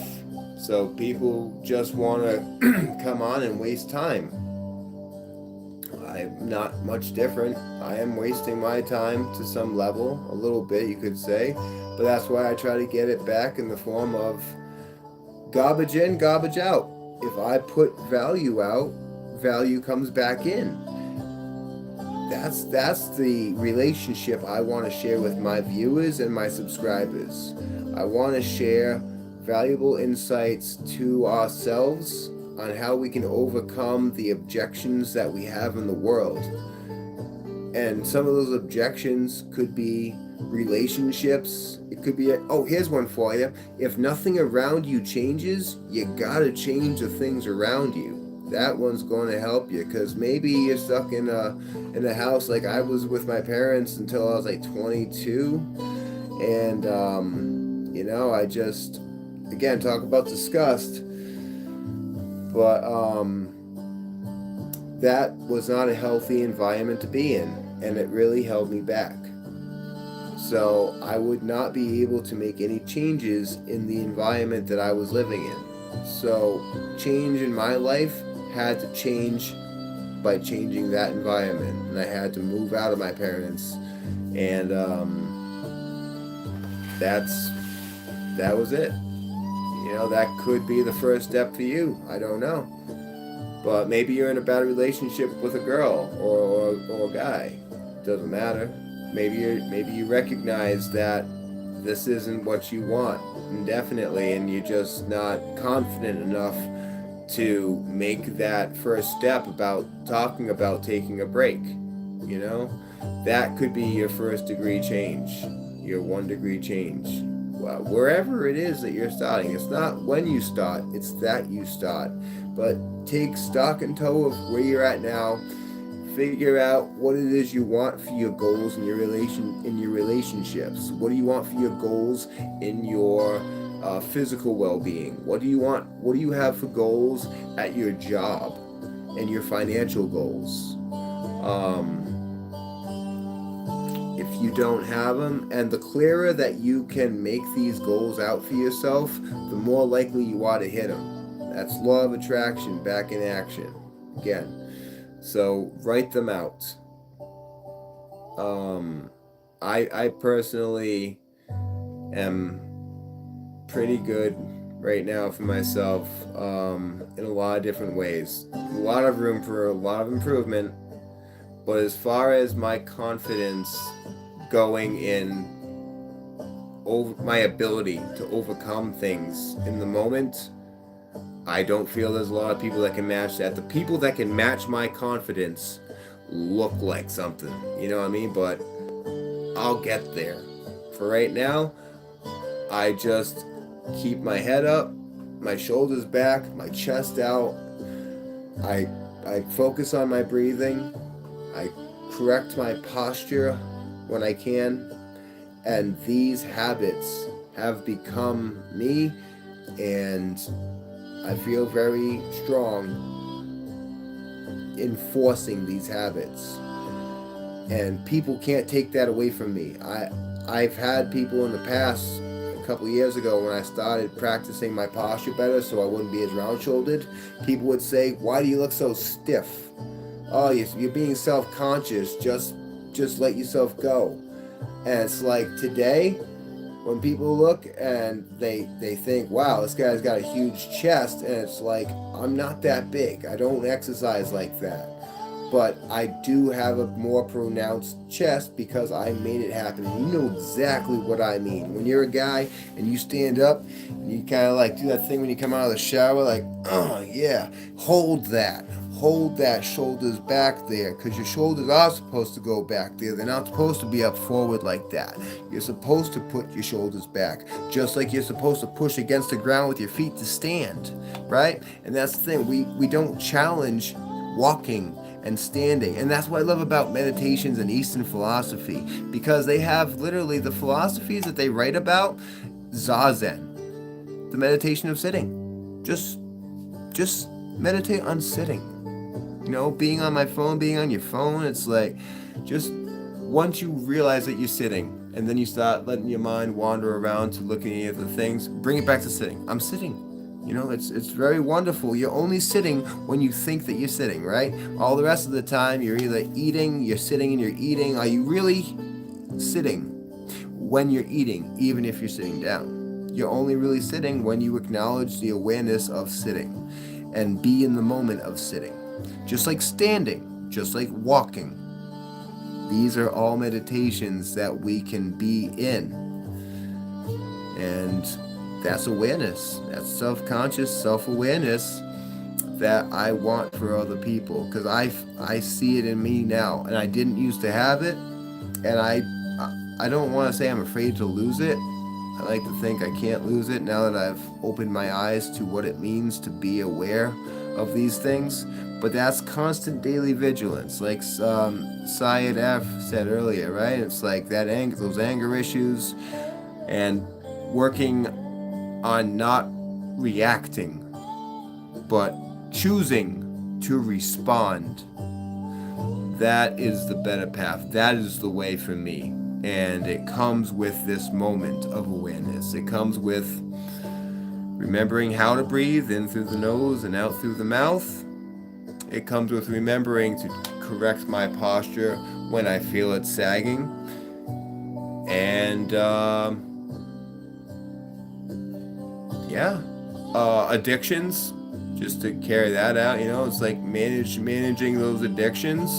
So people just want to come on and waste time. I'm not much different. I am wasting my time to some level, a little bit you could say, but that's why I try to get it back in the form of garbage in, garbage out. If I put value out, value comes back in. That's the relationship I want to share with my viewers and my subscribers. I want to share valuable insights to ourselves on how we can overcome the objections that we have in the world. And some of those objections could be relationships. It could be, here's one for you. If nothing around you changes, you gotta change the things around you. That one's going to help you, because maybe you're stuck in a house like I was with my parents until I was like 22. And, I just, again, talk about disgust. But that was not a healthy environment to be in, and it really held me back. So I would not be able to make any changes in the environment that I was living in. So change in my life had to change by changing that environment, and I had to move out of my parents, and that was it. That could be the first step for you. I don't know. But maybe you're in a bad relationship with a girl or a guy. Doesn't matter. Maybe you recognize that this isn't what you want indefinitely, and you're just not confident enough to make that first step about talking about taking a break. That could be your first degree change, your 1 degree change. Well, wherever it is that you're starting, it's not when you start, it's that you start. But take stock and toe of where you're at now. Figure out what it is you want for your goals in your relationships. What do you want for your goals in your physical well-being? What do you want? What do you have for goals at your job and your financial goals? If you don't have them, and the clearer that you can make these goals out for yourself, the more likely you are to hit them. That's law of attraction back in action again. So write them out. I personally am pretty good right now for myself in a lot of different ways. A lot of room for a lot of improvement. But as far as my confidence going in over my ability to overcome things in the moment, I don't feel there's a lot of people that can match that. The people that can match my confidence look like something, you know what I mean? But I'll get there. For right now, I just keep my head up, my shoulders back, my chest out. I focus on my breathing. I correct my posture when I can. And these habits have become me, and I feel very strong enforcing these habits. And people can't take that away from me. I've had people in the past, a couple of years ago when I started practicing my posture better so I wouldn't be as round-shouldered, people would say, "Why do you look so stiff? Oh, you're being self-conscious. Just let yourself go." And it's like today, when people look and they think, "Wow, this guy's got a huge chest," and it's like, I'm not that big. I don't exercise like that. But I do have a more pronounced chest because I made it happen. And you know exactly what I mean. When you're a guy and you stand up and you kind of like do that thing when you come out of the shower, like, oh yeah, hold that. Hold that shoulders back there, because your shoulders are supposed to go back there. They're not supposed to be up forward like that. You're supposed to put your shoulders back, just like you're supposed to push against the ground with your feet to stand, right? And that's the thing. We don't challenge walking and standing. And that's what I love about meditations and Eastern philosophy, because they have literally the philosophies that they write about. Zazen, the meditation of sitting. Just meditate on sitting. You know, being on my phone, being on your phone, it's like, just once you realize that you're sitting, and then you start letting your mind wander around to looking at the things, bring it back to sitting. I'm sitting. You know, it's very wonderful. You're only sitting when you think that you're sitting, right? All the rest of the time, you're either eating, you're sitting, and you're eating. Are you really sitting when you're eating, even if you're sitting down? You're only really sitting when you acknowledge the awareness of sitting and be in the moment of sitting. Just like standing, just like walking. These are all meditations that we can be in. And that's awareness. That's self-conscious, self-awareness that I want for other people. Because I see it in me now. And I didn't used to have it. And I don't want to say I'm afraid to lose it. I like to think I can't lose it now that I've opened my eyes to what it means to be aware of these things. But that's constant daily vigilance, like Syed F said earlier, right? It's like that those anger issues, and working on not reacting, but choosing to respond. That is the better path. That is the way for me. And it comes with this moment of awareness. It comes with remembering how to breathe in through the nose and out through the mouth. It comes with remembering to correct my posture when I feel it sagging. And, addictions, just to carry that out, you know, it's like managing those addictions.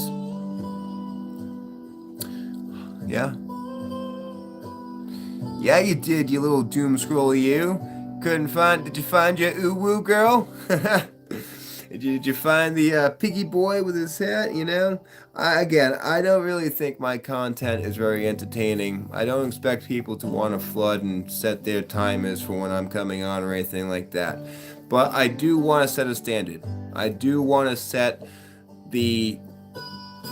Yeah. Yeah, you did, you little doom scroller, you. Did you find your ooh-woo girl? Did you find the piggy boy with his hat? You know, I don't really think my content is very entertaining. I don't expect people to want to flood and set their timers for when I'm coming on or anything like that. But I do want to set a standard. I do want to set the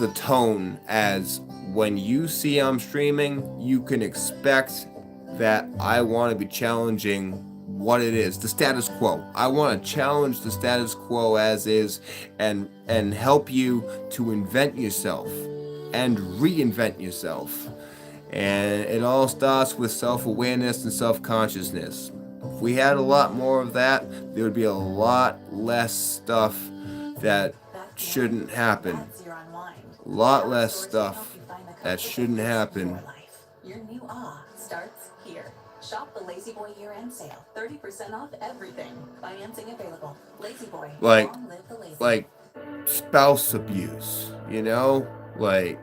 the tone as when you see I'm streaming, you can expect that I want to be challenging what it is, the status quo. I want to challenge the status quo as is and help you to invent yourself and reinvent yourself. And it all starts with self-awareness and self-consciousness. If we had a lot more of that, there would be a lot less stuff that shouldn't happen. A lot less stuff that shouldn't happen. Your new awe starts here. Shop the Lazy Boy year-end sale. 30% off everything. Financing available. Lazy Boy. Long live the Lazy. Like spouse abuse, you know? Like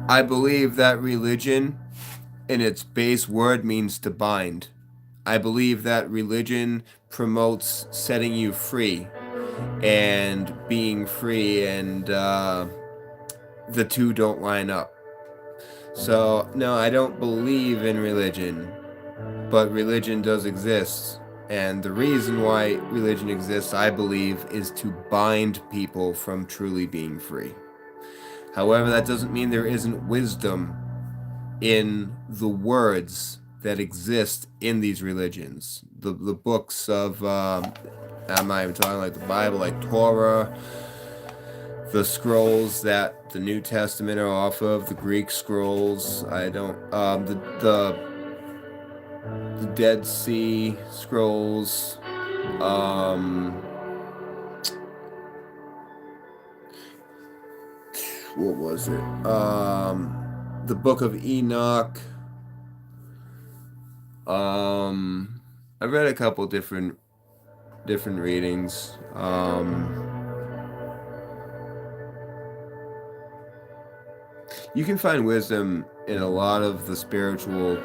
I believe that religion in its base word means to bind. I believe that religion promotes setting you free and being free, and the two don't line up. So, no, I don't believe in religion, but religion does exist. And the reason why religion exists, I believe, is to bind people from truly being free. However, that doesn't mean there isn't wisdom in the words that exist in these religions. The books of, I'm not even talking like the Bible, like Torah, the scrolls that the New Testament are off of, the Greek scrolls. I don't, the Dead Sea Scrolls. What was it? The Book of Enoch. I read a couple different readings. You can find wisdom in a lot of the spiritual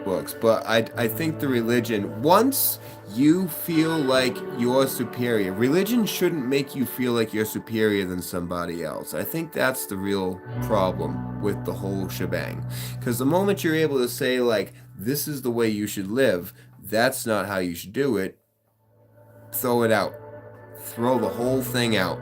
books, but I think the religion, once you feel like you're superior, religion shouldn't make you feel like you're superior than somebody else. I think that's the real problem with the whole shebang. Because the moment you're able to say, like, this is the way you should live, that's not how you should do it, throw it out. Throw the whole thing out.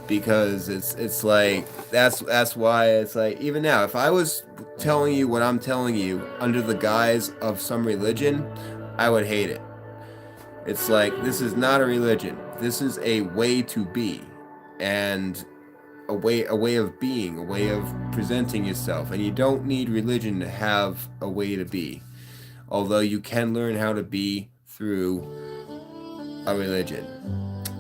Because it's like that's why it's like, even now, if I was telling you what I'm telling you under the guise of some religion, I would hate it. It's like, this is not a religion. This is a way to be, and a way of being, a way of presenting yourself. And you don't need religion to have a way to be, although you can learn how to be through a religion.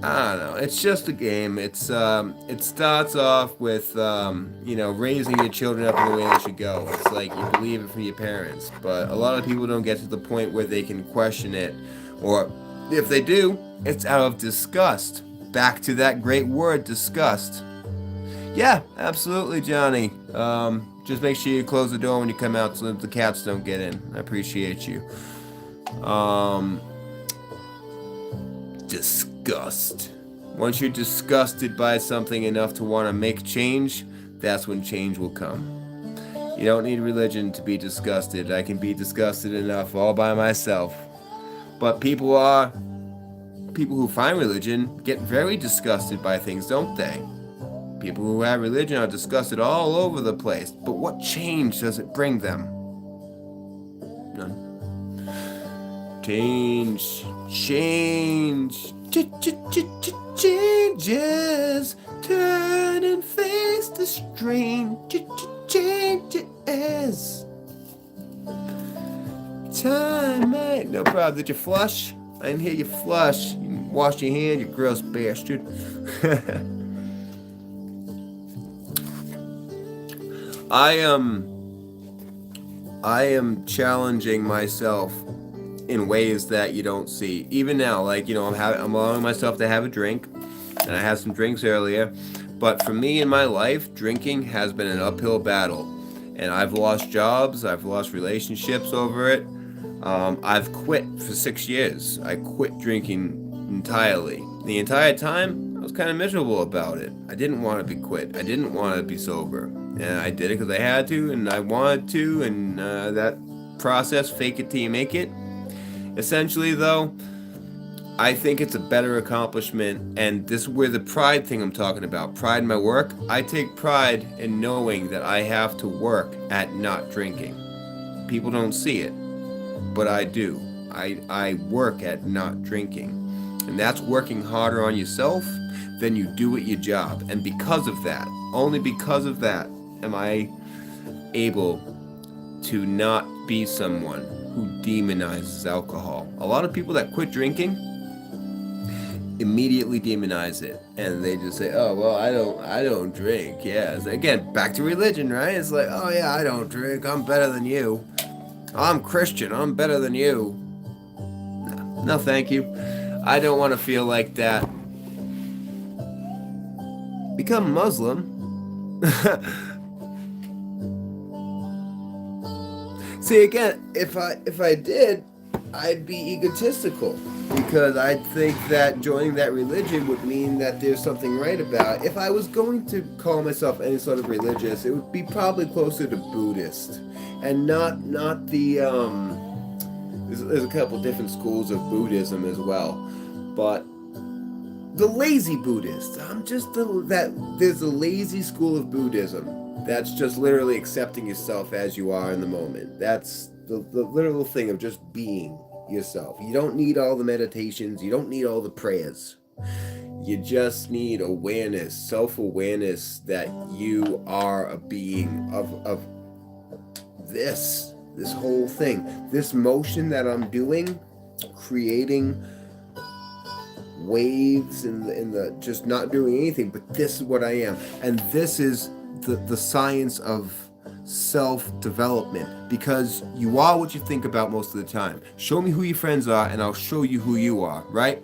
I don't know. It's just a game. It starts off with raising your children up in the way they should go. It's like you believe it from your parents, but a lot of people don't get to the point where they can question it, or if they do, it's out of disgust. Back to that great word, disgust. Yeah, absolutely, Johnny. Just make sure you close the door when you come out so that the cats don't get in. I appreciate you. Disgust. Once you're disgusted by something enough to want to make change, that's when change will come. You don't need religion to be disgusted. I can be disgusted enough all by myself. But people who find religion get very disgusted by things, don't they? People who have religion are disgusted all over the place. But what change does it bring them? None. Change. Changes. Turn and face the strain. Changes. Time, mate. No problem. Did you flush? I didn't hear you flush. You didn't wash your hand, you gross bastard. I am challenging myself in ways that you don't see. Even now, like, I'm allowing myself to have a drink, and I had some drinks earlier. But for me in my life, drinking has been an uphill battle. And I've lost jobs, I've lost relationships over it. I've quit for 6 years. I quit drinking entirely. The entire time, I was kind of miserable about it. I didn't want to be quit. I didn't want to be sober. And I did it because I had to and I wanted to, and that process, fake it till you make it. Essentially, though, I think it's a better accomplishment, and this is where the pride thing I'm talking about. Pride in my work. I take pride in knowing that I have to work at not drinking. People don't see it, but I do. I work at not drinking. And that's working harder on yourself than you do at your job. And because of that, only because of that, am I able to not be someone who demonizes alcohol. A lot of people that quit drinking immediately demonize it, and they just say, "Oh well, I don't drink." Yeah, it's, again, back to religion, right? It's like, "Oh yeah, I don't drink. I'm better than you. I'm Christian. I'm better than you." No, thank you. I don't want to feel like that. Become Muslim. See, again, if I did, I'd be egotistical, because I'd think that joining that religion would mean that there's something right about it. If I was going to call myself any sort of religious, it would be probably closer to Buddhist, and not the There's a couple different schools of Buddhism as well, but the lazy Buddhist. There's a lazy school of Buddhism that's just literally accepting yourself as you are in the moment. That's the literal thing of just being yourself. You don't need all the meditations, you don't need all the prayers. You just need awareness, self-awareness that you are a being of this whole thing. This motion that I'm doing, creating waves in the just not doing anything, but this is what I am. And this is the science of self-development, because you are what you think about most of the time. Show me who your friends are and I'll show you who you are, right?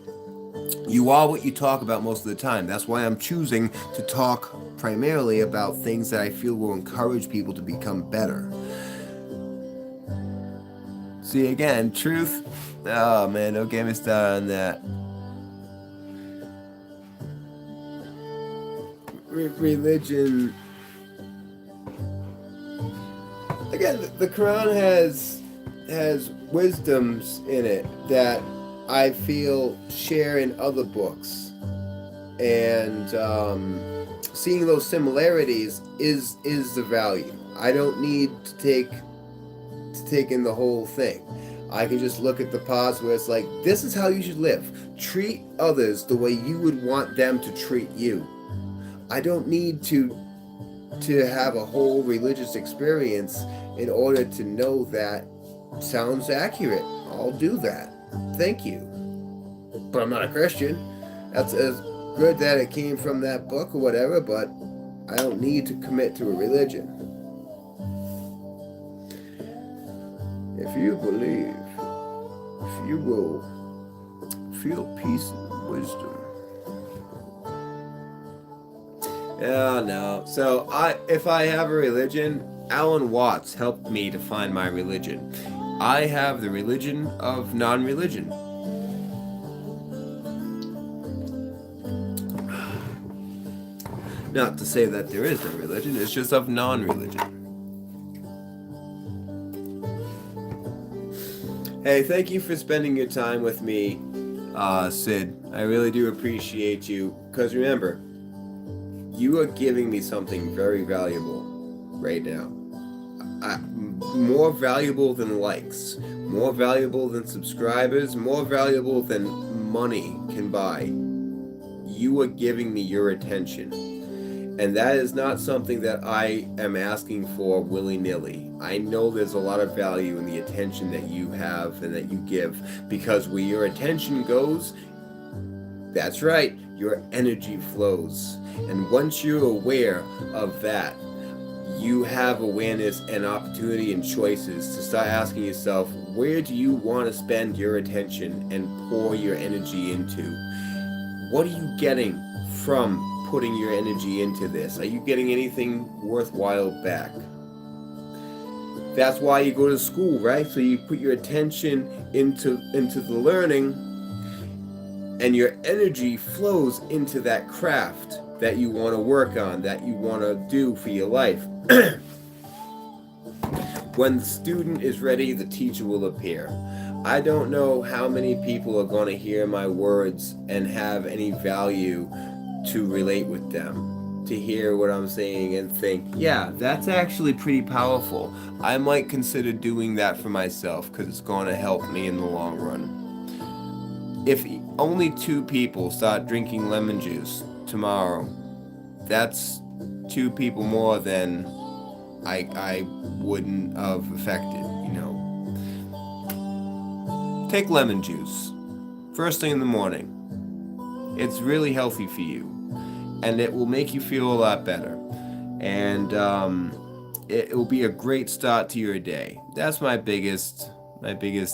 You are what you talk about most of the time. That's why I'm choosing to talk primarily about things that I feel will encourage people to become better. See, again, truth. Oh man, don't get me started on that. Religion. Again, the Quran has wisdoms in it that I feel share in other books, and seeing those similarities is the value. I don't need to take in the whole thing. I can just look at the parts where it's like, this is how you should live. Treat others the way you would want them to treat you. I don't need to have a whole religious experience in order to know that sounds accurate. I'll do that. Thank you. But I'm not a Christian. That's as good that it came from that book or whatever, but I don't need to commit to a religion. If you believe, if you will feel peace and wisdom. Yeah, no. So if I have a religion, Alan Watts helped me to find my religion. I have the religion of non-religion. Not to say that there is no religion, it's just of non-religion. Hey, thank you for spending your time with me, Sid. I really do appreciate you, because remember, you are giving me something very valuable right now. More valuable than likes, more valuable than subscribers, more valuable than money can buy. You are giving me your attention. And that is not something that I am asking for willy-nilly. I know there's a lot of value in the attention that you have and that you give, because where your attention goes, that's right, your energy flows. And once you're aware of that, you have awareness and opportunity and choices to start asking yourself, where do you want to spend your attention and pour your energy into? What are you getting from putting your energy into this? Are you getting anything worthwhile back? That's why you go to school, right? So you put your attention into the learning, and your energy flows into that craft that you want to work on, that you want to do for your life. When the student is ready, the teacher will appear. I don't know how many people are going to hear my words and have any value to relate with them, to hear what I'm saying and think, yeah, that's actually pretty powerful. I might consider doing that for myself because it's going to help me in the long run. If only 2 people start drinking lemon juice tomorrow, that's 2 people more than I wouldn't have affected, you know. Take lemon juice first thing in the morning. It's really healthy for you, and it will make you feel a lot better. And it will be a great start to your day. That's my biggest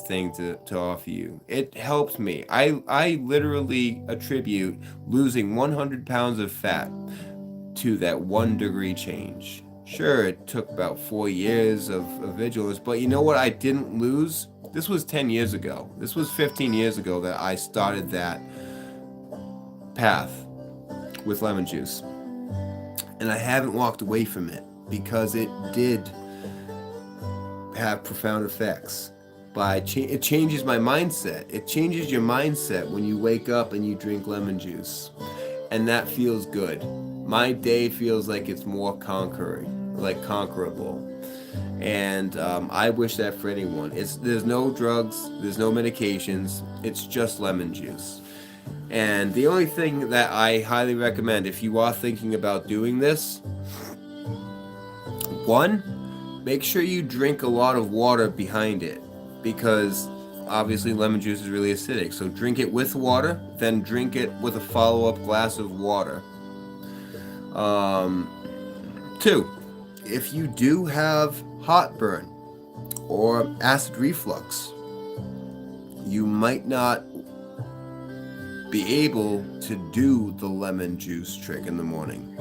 thing to offer you. It helped me. I literally attribute losing 100 pounds of fat to that 1 degree change. Sure, it took about 4 years of vigilance, but you know what I didn't lose? This was 10 years ago. This was 15 years ago that I started that path with lemon juice. And I haven't walked away from it because it did have profound effects. It changes my mindset. It changes your mindset when you wake up and you drink lemon juice. And that feels good. My day feels like it's more conquerable. And I wish that for anyone. There's no drugs, there's no medications, it's just lemon juice. And the only thing that I highly recommend if you are thinking about doing this, 1, make sure you drink a lot of water behind it, because obviously lemon juice is really acidic. So drink it with water, then drink it with a follow-up glass of water. 2, if you do have heartburn or acid reflux, you might not be able to do the lemon juice trick in the morning.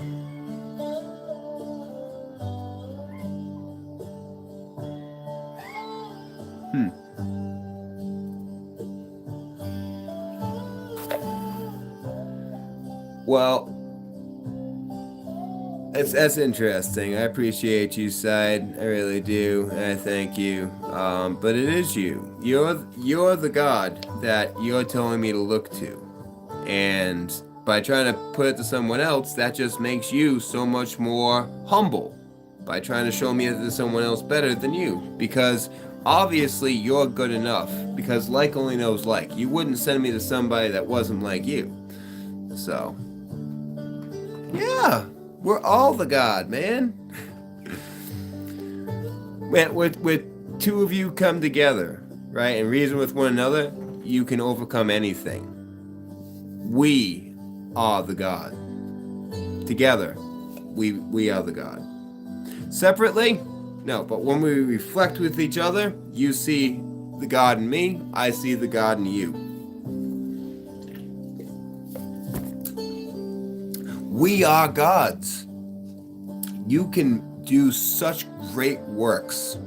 Well, that's interesting. I appreciate you, Side. I really do. And I thank you. But it is you. You're the God that you're telling me to look to. And by trying to put it to someone else, that just makes you so much more humble. By trying to show me that there's someone else better than you. Because obviously you're good enough. Because like only knows like. You wouldn't send me to somebody that wasn't like you. So, yeah. We're all the God, man. With 2 of you come together, right, and reason with one another, you can overcome anything. We are the God. Together, we are the God. Separately, no, but when we reflect with each other, you see the God in me, I see the God in you. We are gods. You can do such great works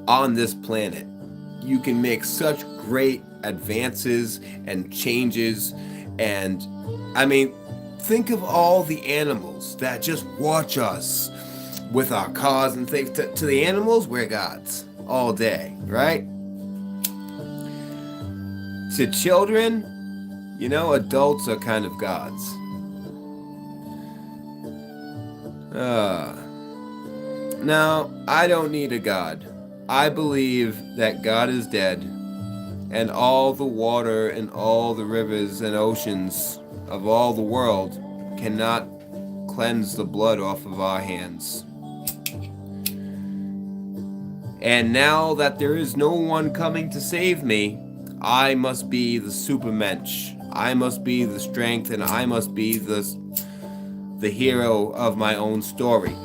on this planet. You can make such great advances and changes. And I mean, think of all the animals that just watch us with our cars and things. To the animals, we're gods all day, right? To children, adults are kind of gods. Now, I don't need a God. I believe that God is dead, and all the water and all the rivers and oceans of all the world cannot cleanse the blood off of our hands. And now that there is no one coming to save me, I must be the supermensch. I must be the strength, and I must be the hero of my own story.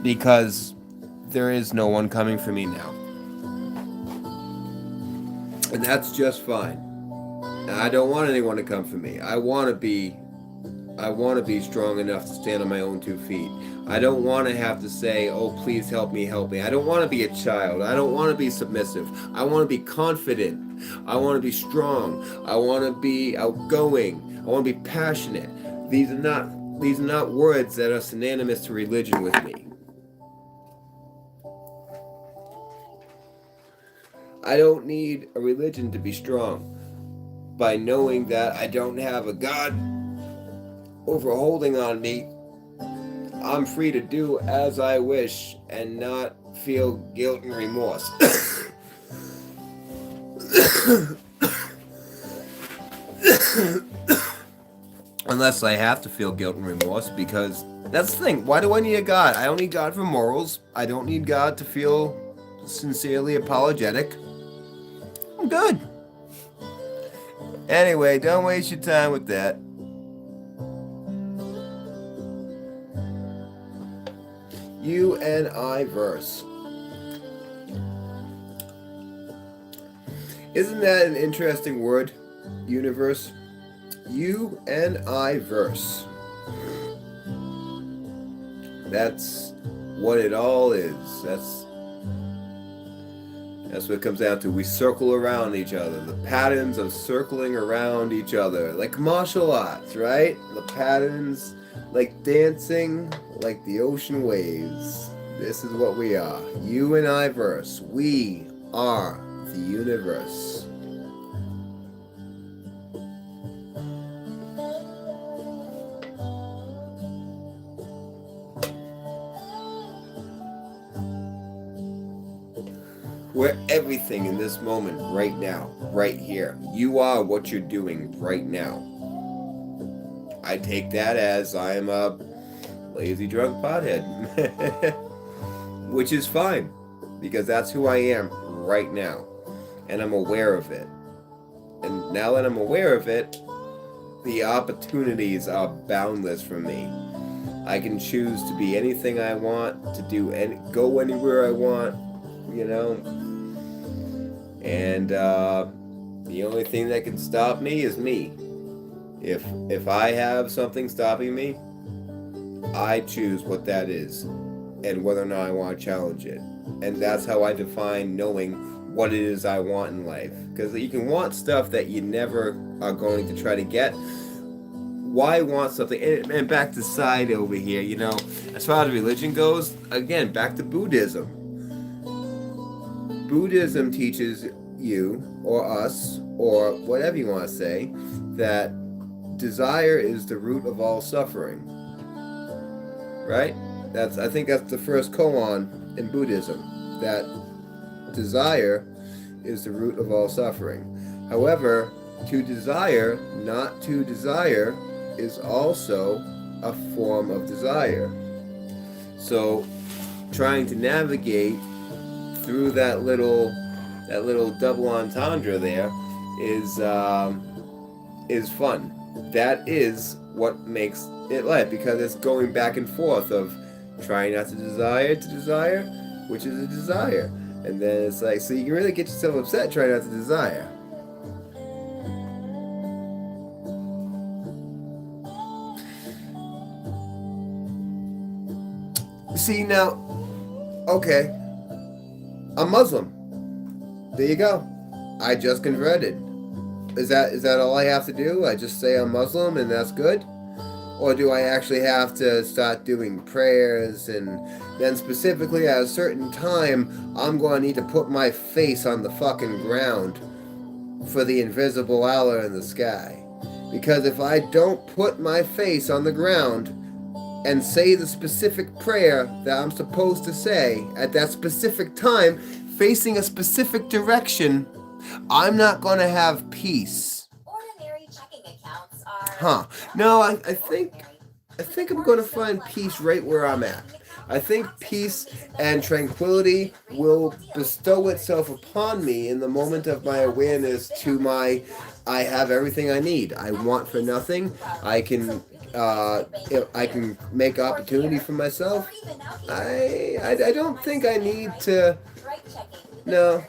Because there is no one coming for me now. And that's just fine. And I don't want anyone to come for me. I want to be I want to be strong enough to stand on my own 2 feet. I don't want to have to say, oh, please help me, help me. I don't want to be a child. I don't want to be submissive. I want to be confident. I want to be strong. I want to be outgoing. I want to be passionate. These are not words that are synonymous to religion with me. I don't need a religion to be strong. By knowing that I don't have a God overholding on me, I'm free to do as I wish and not feel guilt and remorse. Unless I have to feel guilt and remorse, because that's the thing. Why do I need a God? I don't need God for morals. I don't need God to feel sincerely apologetic. I'm good. Anyway, don't waste your time with that. You and I verse. Isn't that an interesting word? Universe. You and I verse. That's what it all is. That's what it comes down to. We circle around each other. The patterns of circling around each other. Like martial arts, right? The patterns, like dancing, like the ocean waves. This is what we are. You and I verse. We are the universe. We're everything in this moment, right now, right here. You are what you're doing right now. I take that as I am a lazy drunk pothead. Which is fine, because that's who I am right now. And I'm aware of it. And now that I'm aware of it, the opportunities are boundless for me. I can choose to be anything I want, to do go anywhere I want, And the only thing that can stop me is me. If I have something stopping me, I choose what that is and whether or not I want to challenge it. And that's how I define knowing what it is I want in life. Because you can want stuff that you never are going to try to get. Why want something? And back to side over here, as far as religion goes, again, back to Buddhism. Buddhism teaches you, or us, or whatever you want to say, that desire is the root of all suffering. Right? I think that's the first koan in Buddhism, that desire is the root of all suffering. However, to desire, not to desire, is also a form of desire. So, trying to navigate through that little double entendre there is fun. That is what makes it life, because it's going back and forth of trying not to desire, which is a desire. And then it's like, so you can really get yourself upset trying not to desire. See, now, okay, I'm Muslim. There you go. I just converted. Is that all I have to do? I just say I'm Muslim and that's good? Or do I actually have to start doing prayers, and then specifically at a certain time I'm going to need to put my face on the fucking ground for the invisible Allah in the sky? Because if I don't put my face on the ground and say the specific prayer that I'm supposed to say at that specific time, facing a specific direction, I'm not going to have peace. Ordinary checking accounts are... Huh. No, I think I'm going to find peace right where I'm at. I think peace and tranquility will bestow itself upon me in the moment of my awareness to I have everything I need. I want for nothing. I can make opportunity for myself. I don't think I need to. No.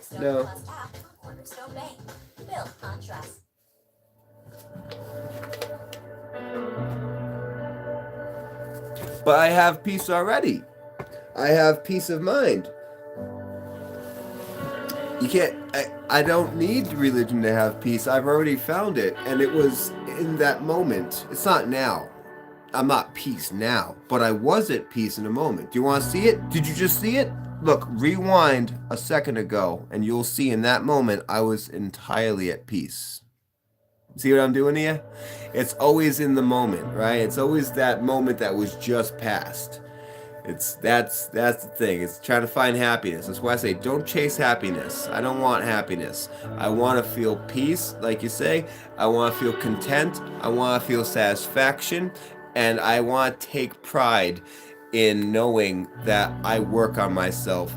But I have peace already. I have peace of mind. You can't, I don't need religion to have peace. I've already found it. And it was in that moment. It's not now. I'm not peace now, but I was at peace in a moment. Do you want to see it? Did you just see it? Look, rewind a second ago, and you'll see in that moment I was entirely at peace. See what I'm doing here? It's always in the moment, right? It's always that moment that was just past. That's the thing. It's trying to find happiness. That's why I say don't chase happiness. I don't want happiness. I want to feel peace, like you say. I want to feel content. I want to feel satisfaction, and I want to take pride in knowing that I work on myself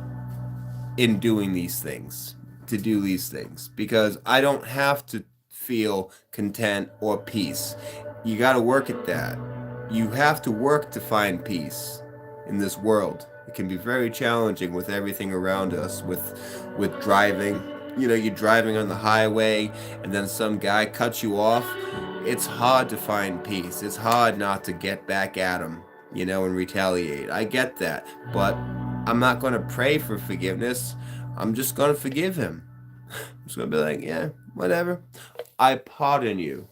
in doing these things, to do these things, because I don't have to feel content or peace. You got to work at that. You have to work to find peace in this world. It can be very challenging with everything around us, with driving. You know, you're driving on the highway and then some guy cuts you off. It's hard to find peace. It's hard not to get back at him, you know, and retaliate. I get that, but I'm not going to pray for forgiveness. I'm just going to forgive him. I'm just going to be like, yeah, whatever. I pardon you.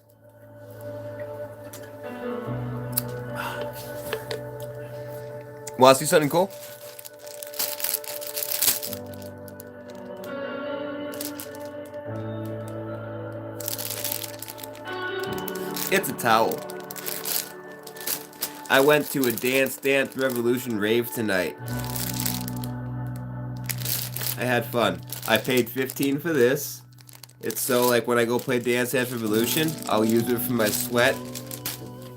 Want to see something cool? It's a towel. I went to a Dance Revolution rave tonight. I had fun. I paid $15 for this. It's so like when I go play Dance Revolution, I'll use it for my sweat.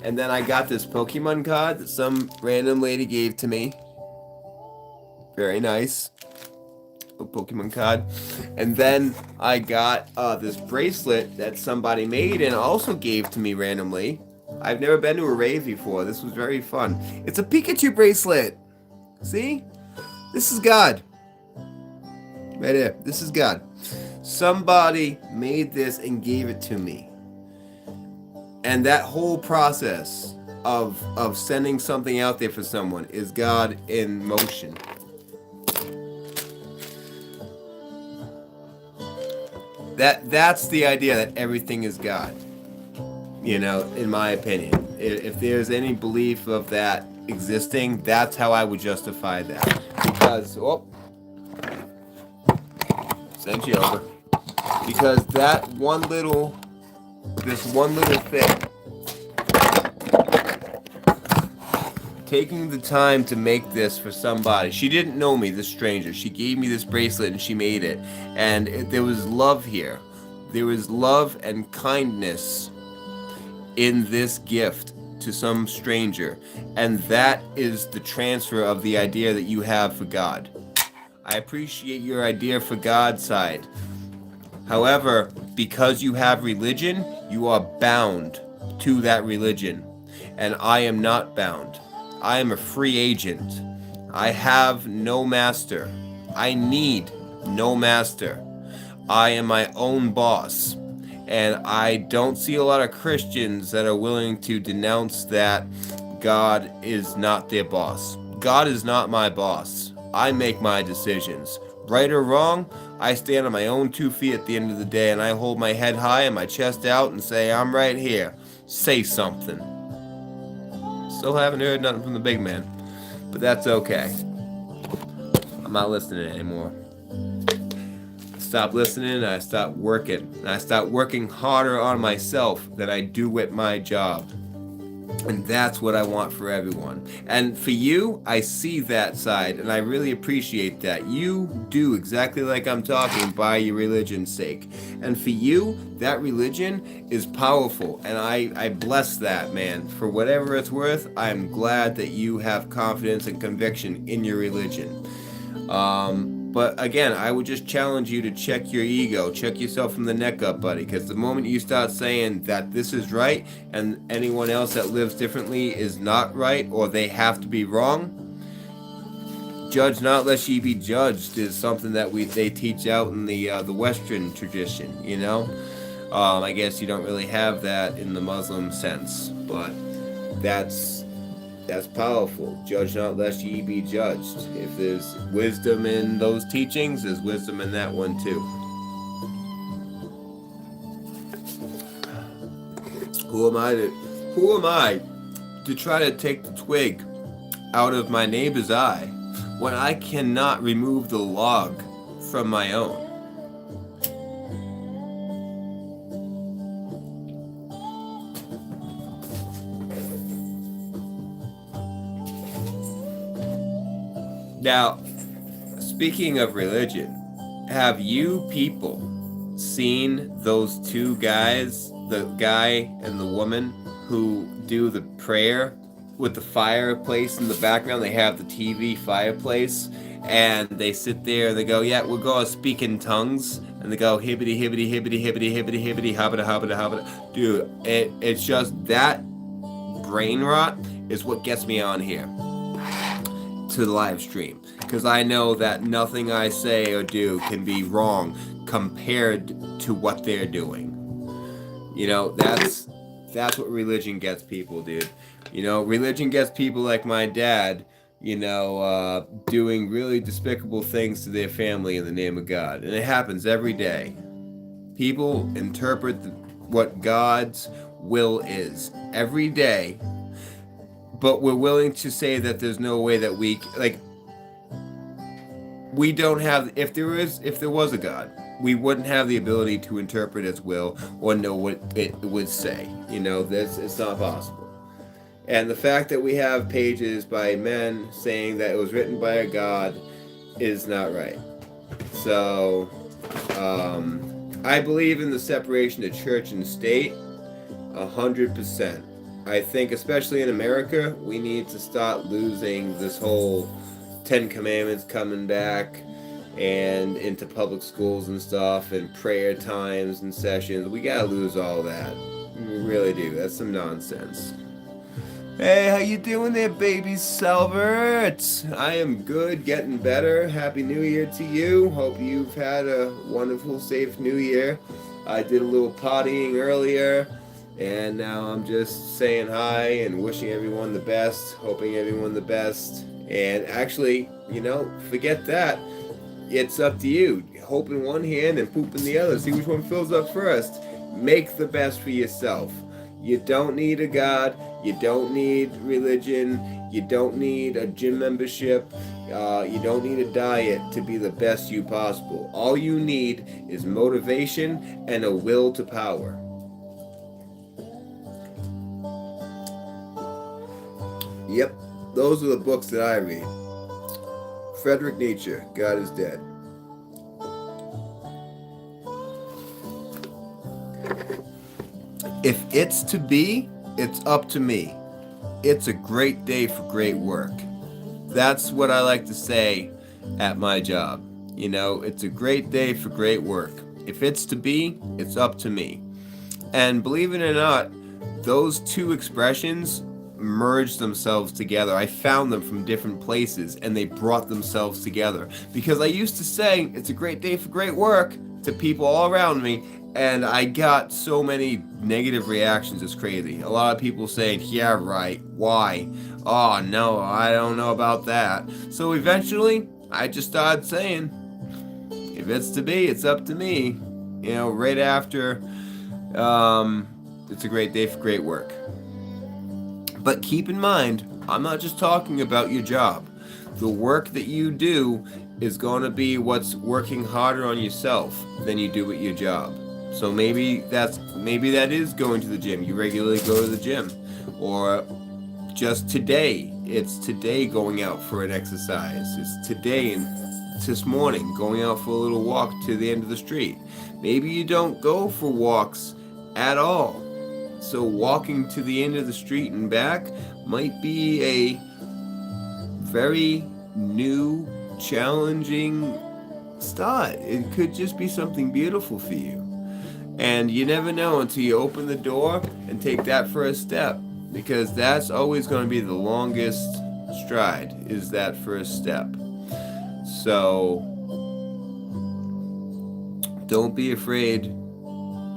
And then I got this Pokemon card that some random lady gave to me. Very nice. A Pokemon card. And then I got this bracelet that somebody made and also gave to me randomly. I've never been to a rave before. This was very fun. It's a Pikachu bracelet. See? This is God. Right there. This is God. Somebody made this and gave it to me. And that whole process of sending something out there for someone is God in motion. That's the idea that everything is God. You know, in my opinion. If there's any belief of that existing, that's how I would justify that. Because, sent you over. Because this one little thing, taking the time to make this for somebody. She didn't know me, this stranger. She gave me this bracelet and she made it. And there was love here. There was love and kindness in this gift to some stranger. And that is the transfer of the idea that you have for God. I appreciate your idea for God's side. However, because you have religion, you are bound to that religion. And I am not bound. I am a free agent. I have no master. I need no master. I am my own boss. And I don't see a lot of Christians that are willing to denounce that God is not their boss. God is not my boss. I make my decisions. Right or wrong, I stand on my own 2 feet at the end of the day, and I hold my head high and my chest out and say, I'm right here. Say something. Still haven't heard nothing from the big man, but that's okay. I'm not listening anymore. I stopped listening and I stopped working. And I stopped working harder on myself than I do with my job. And that's what I want for everyone. And for you, I see that side, and I really appreciate that. You do exactly like I'm talking by your religion's sake. And for you, that religion is powerful, and I bless that, man. For whatever it's worth, I'm glad that you have confidence and conviction in your religion. But again, I would just challenge you to check your ego, check yourself from the neck up, buddy, because the moment you start saying that this is right and anyone else that lives differently is not right or they have to be wrong, judge not lest ye be judged is something that they teach out in the Western tradition, you know? I guess you don't really have that in the Muslim sense, but that's That's powerful. Judge not lest ye be judged. If there's wisdom in those teachings, there's wisdom in that one too. Who am I to try to take the twig out of my neighbor's eye when I cannot remove the log from my own? Now, speaking of religion, have you people seen those two guys, the guy and the woman, who do the prayer with the fireplace in the background? They have the TV fireplace, and they sit there and they go, yeah, we're going to speak in tongues. And they go, hibbity, hibbity, hibbity, hibbity, hibbity, hibbity, hobbita, hobbita, hobbita. Dude, it's just that brain rot is what gets me on here to the live stream, because I know that nothing I say or do can be wrong compared to what they're doing. You know, that's what religion gets people, dude. You know, religion gets people like my dad, doing really despicable things to their family in the name of God. And it happens every day. People interpret what God's will is every day, but we're willing to say that there's no way that we don't have, if there was a God, we wouldn't have the ability to interpret His will or know what it would say. It's not possible. And the fact that we have pages by men saying that it was written by a God is not right. So, I believe in the separation of church and state 100%. I think, especially in America, we need to start losing this whole Ten Commandments coming back and into public schools and stuff, and prayer times and sessions. We gotta lose all that. We really do. That's some nonsense. Hey, how you doing there, baby Salvert? I am good, getting better. Happy New Year to you. Hope you've had a wonderful, safe New Year. I did a little partying earlier, and now I'm just saying hi and wishing everyone the best, hoping everyone the best. And actually, forget that. It's up to you. Hope in one hand and poop in the other. See which one fills up first. Make the best for yourself. You don't need a God. You don't need religion. You don't need a gym membership. You don't need a diet to be the best you possible. All you need is motivation and a will to power. Yep, those are the books that I read. Friedrich Nietzsche, God is Dead. If it's to be, it's up to me. It's a great day for great work. That's what I like to say at my job. It's a great day for great work. If it's to be, it's up to me. And believe it or not, those two expressions merged themselves together. I found them from different places, and they brought themselves together. Because I used to say, it's a great day for great work to people all around me, and I got so many negative reactions. It's crazy. A lot of people saying, yeah, right, why? Oh, no, I don't know about that. So eventually, I just started saying, if it's to be, it's up to me. Right after, it's a great day for great work. But keep in mind, I'm not just talking about your job. The work that you do is going to be what's working harder on yourself than you do at your job. So maybe that is going to the gym. You regularly go to the gym. Or just today, it's today going out for an exercise. It's today and this morning going out for a little walk to the end of the street. Maybe you don't go for walks at all. So walking to the end of the street and back might be a very new, challenging start. It could just be something beautiful for you. And you never know until you open the door and take that first step, because that's always going to be the longest stride, is that first step. So don't be afraid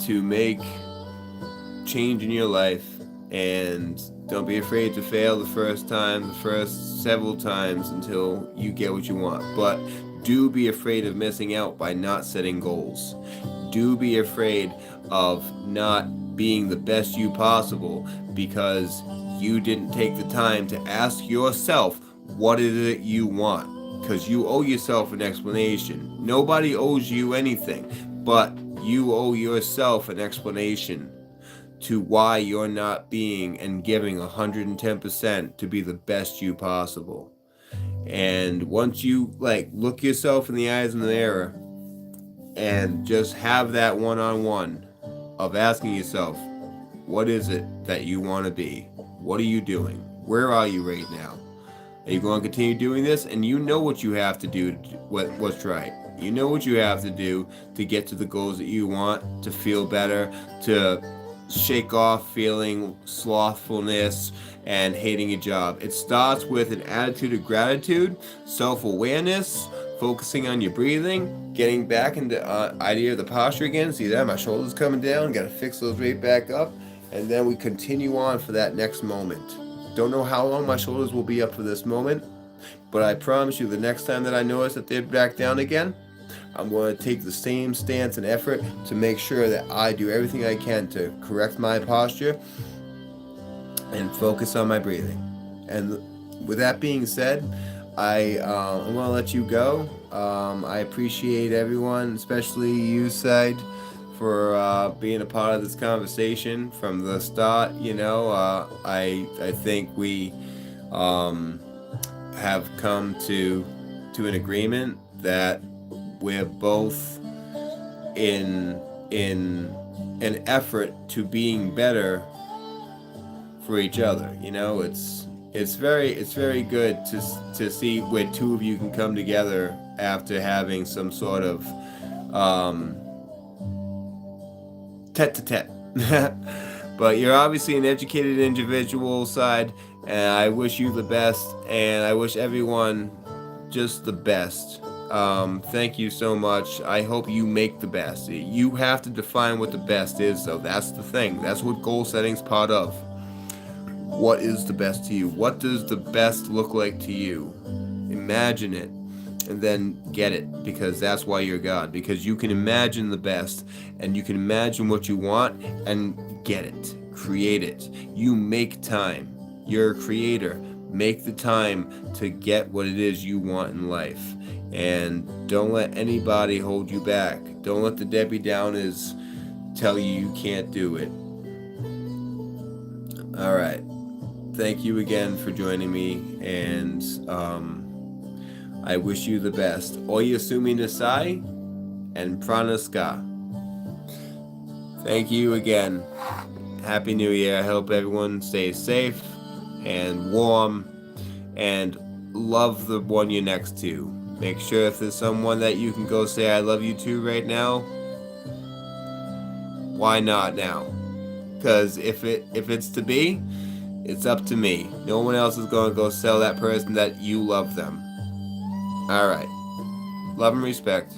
to make change in your life and Don't be afraid to fail the first time, the first several times until you get what you want. But do be afraid of missing out by not setting goals. Do be afraid of not being the best you possible because you didn't take the time to ask yourself what is it you want. Because you owe yourself an explanation. Nobody owes you anything, but you owe yourself an explanation to why you're not being and giving 110% to be the best you possible. And once you look yourself in the eyes in the mirror and just have that one-on-one of asking yourself, what is it that you want to be? What are you doing? Where are you right now? Are you going to continue doing this? And you know what you have to do, what's right. You know what you have to do to get to the goals that you want, to feel better, to shake off feeling slothfulness and hating your job. It starts with an attitude of gratitude, self-awareness, focusing on your breathing, getting back into idea of the posture again. See that? My shoulders coming down. Got to fix those right back up. And then we continue on for that next moment. Don't know how long my shoulders will be up for this moment, but I promise you the next time that I notice that they're back down again, I'm going to take the same stance and effort to make sure that I do everything I can to correct my posture and focus on my breathing. And with that being said, I'm going to let you go. I appreciate everyone, especially you, Said, for being a part of this conversation from the start. I think we have come to an agreement that we're both in an effort to being better for each other. It's very good to see where two of you can come together after having some sort of tete-a-tete. But you're obviously an educated individual, Side, and I wish you the best, and I wish everyone just the best. Thank you so much. I hope you make the best. You have to define what the best is, though. That's the thing. That's what goal setting's part of. What is the best to you? What does the best look like to you? Imagine it, and then get it, because that's why you're God. Because you can imagine the best, and you can imagine what you want, and get it. Create it. You make time. You're a creator. Make the time to get what it is you want in life. And don't let anybody hold you back. Don't let the Debbie Downers tell you can't do it. All right. Thank you again for joining me, and I wish you the best. Oyasumi Nasai and Pranaska. Thank you again. Happy New Year. I hope everyone stays safe and warm and love the one you're next to. Make sure if there's someone that you can go say I love you to right now, why not now? Because if it's to be, it's up to me. No one else is going to go tell that person that you love them. Alright. Love and respect.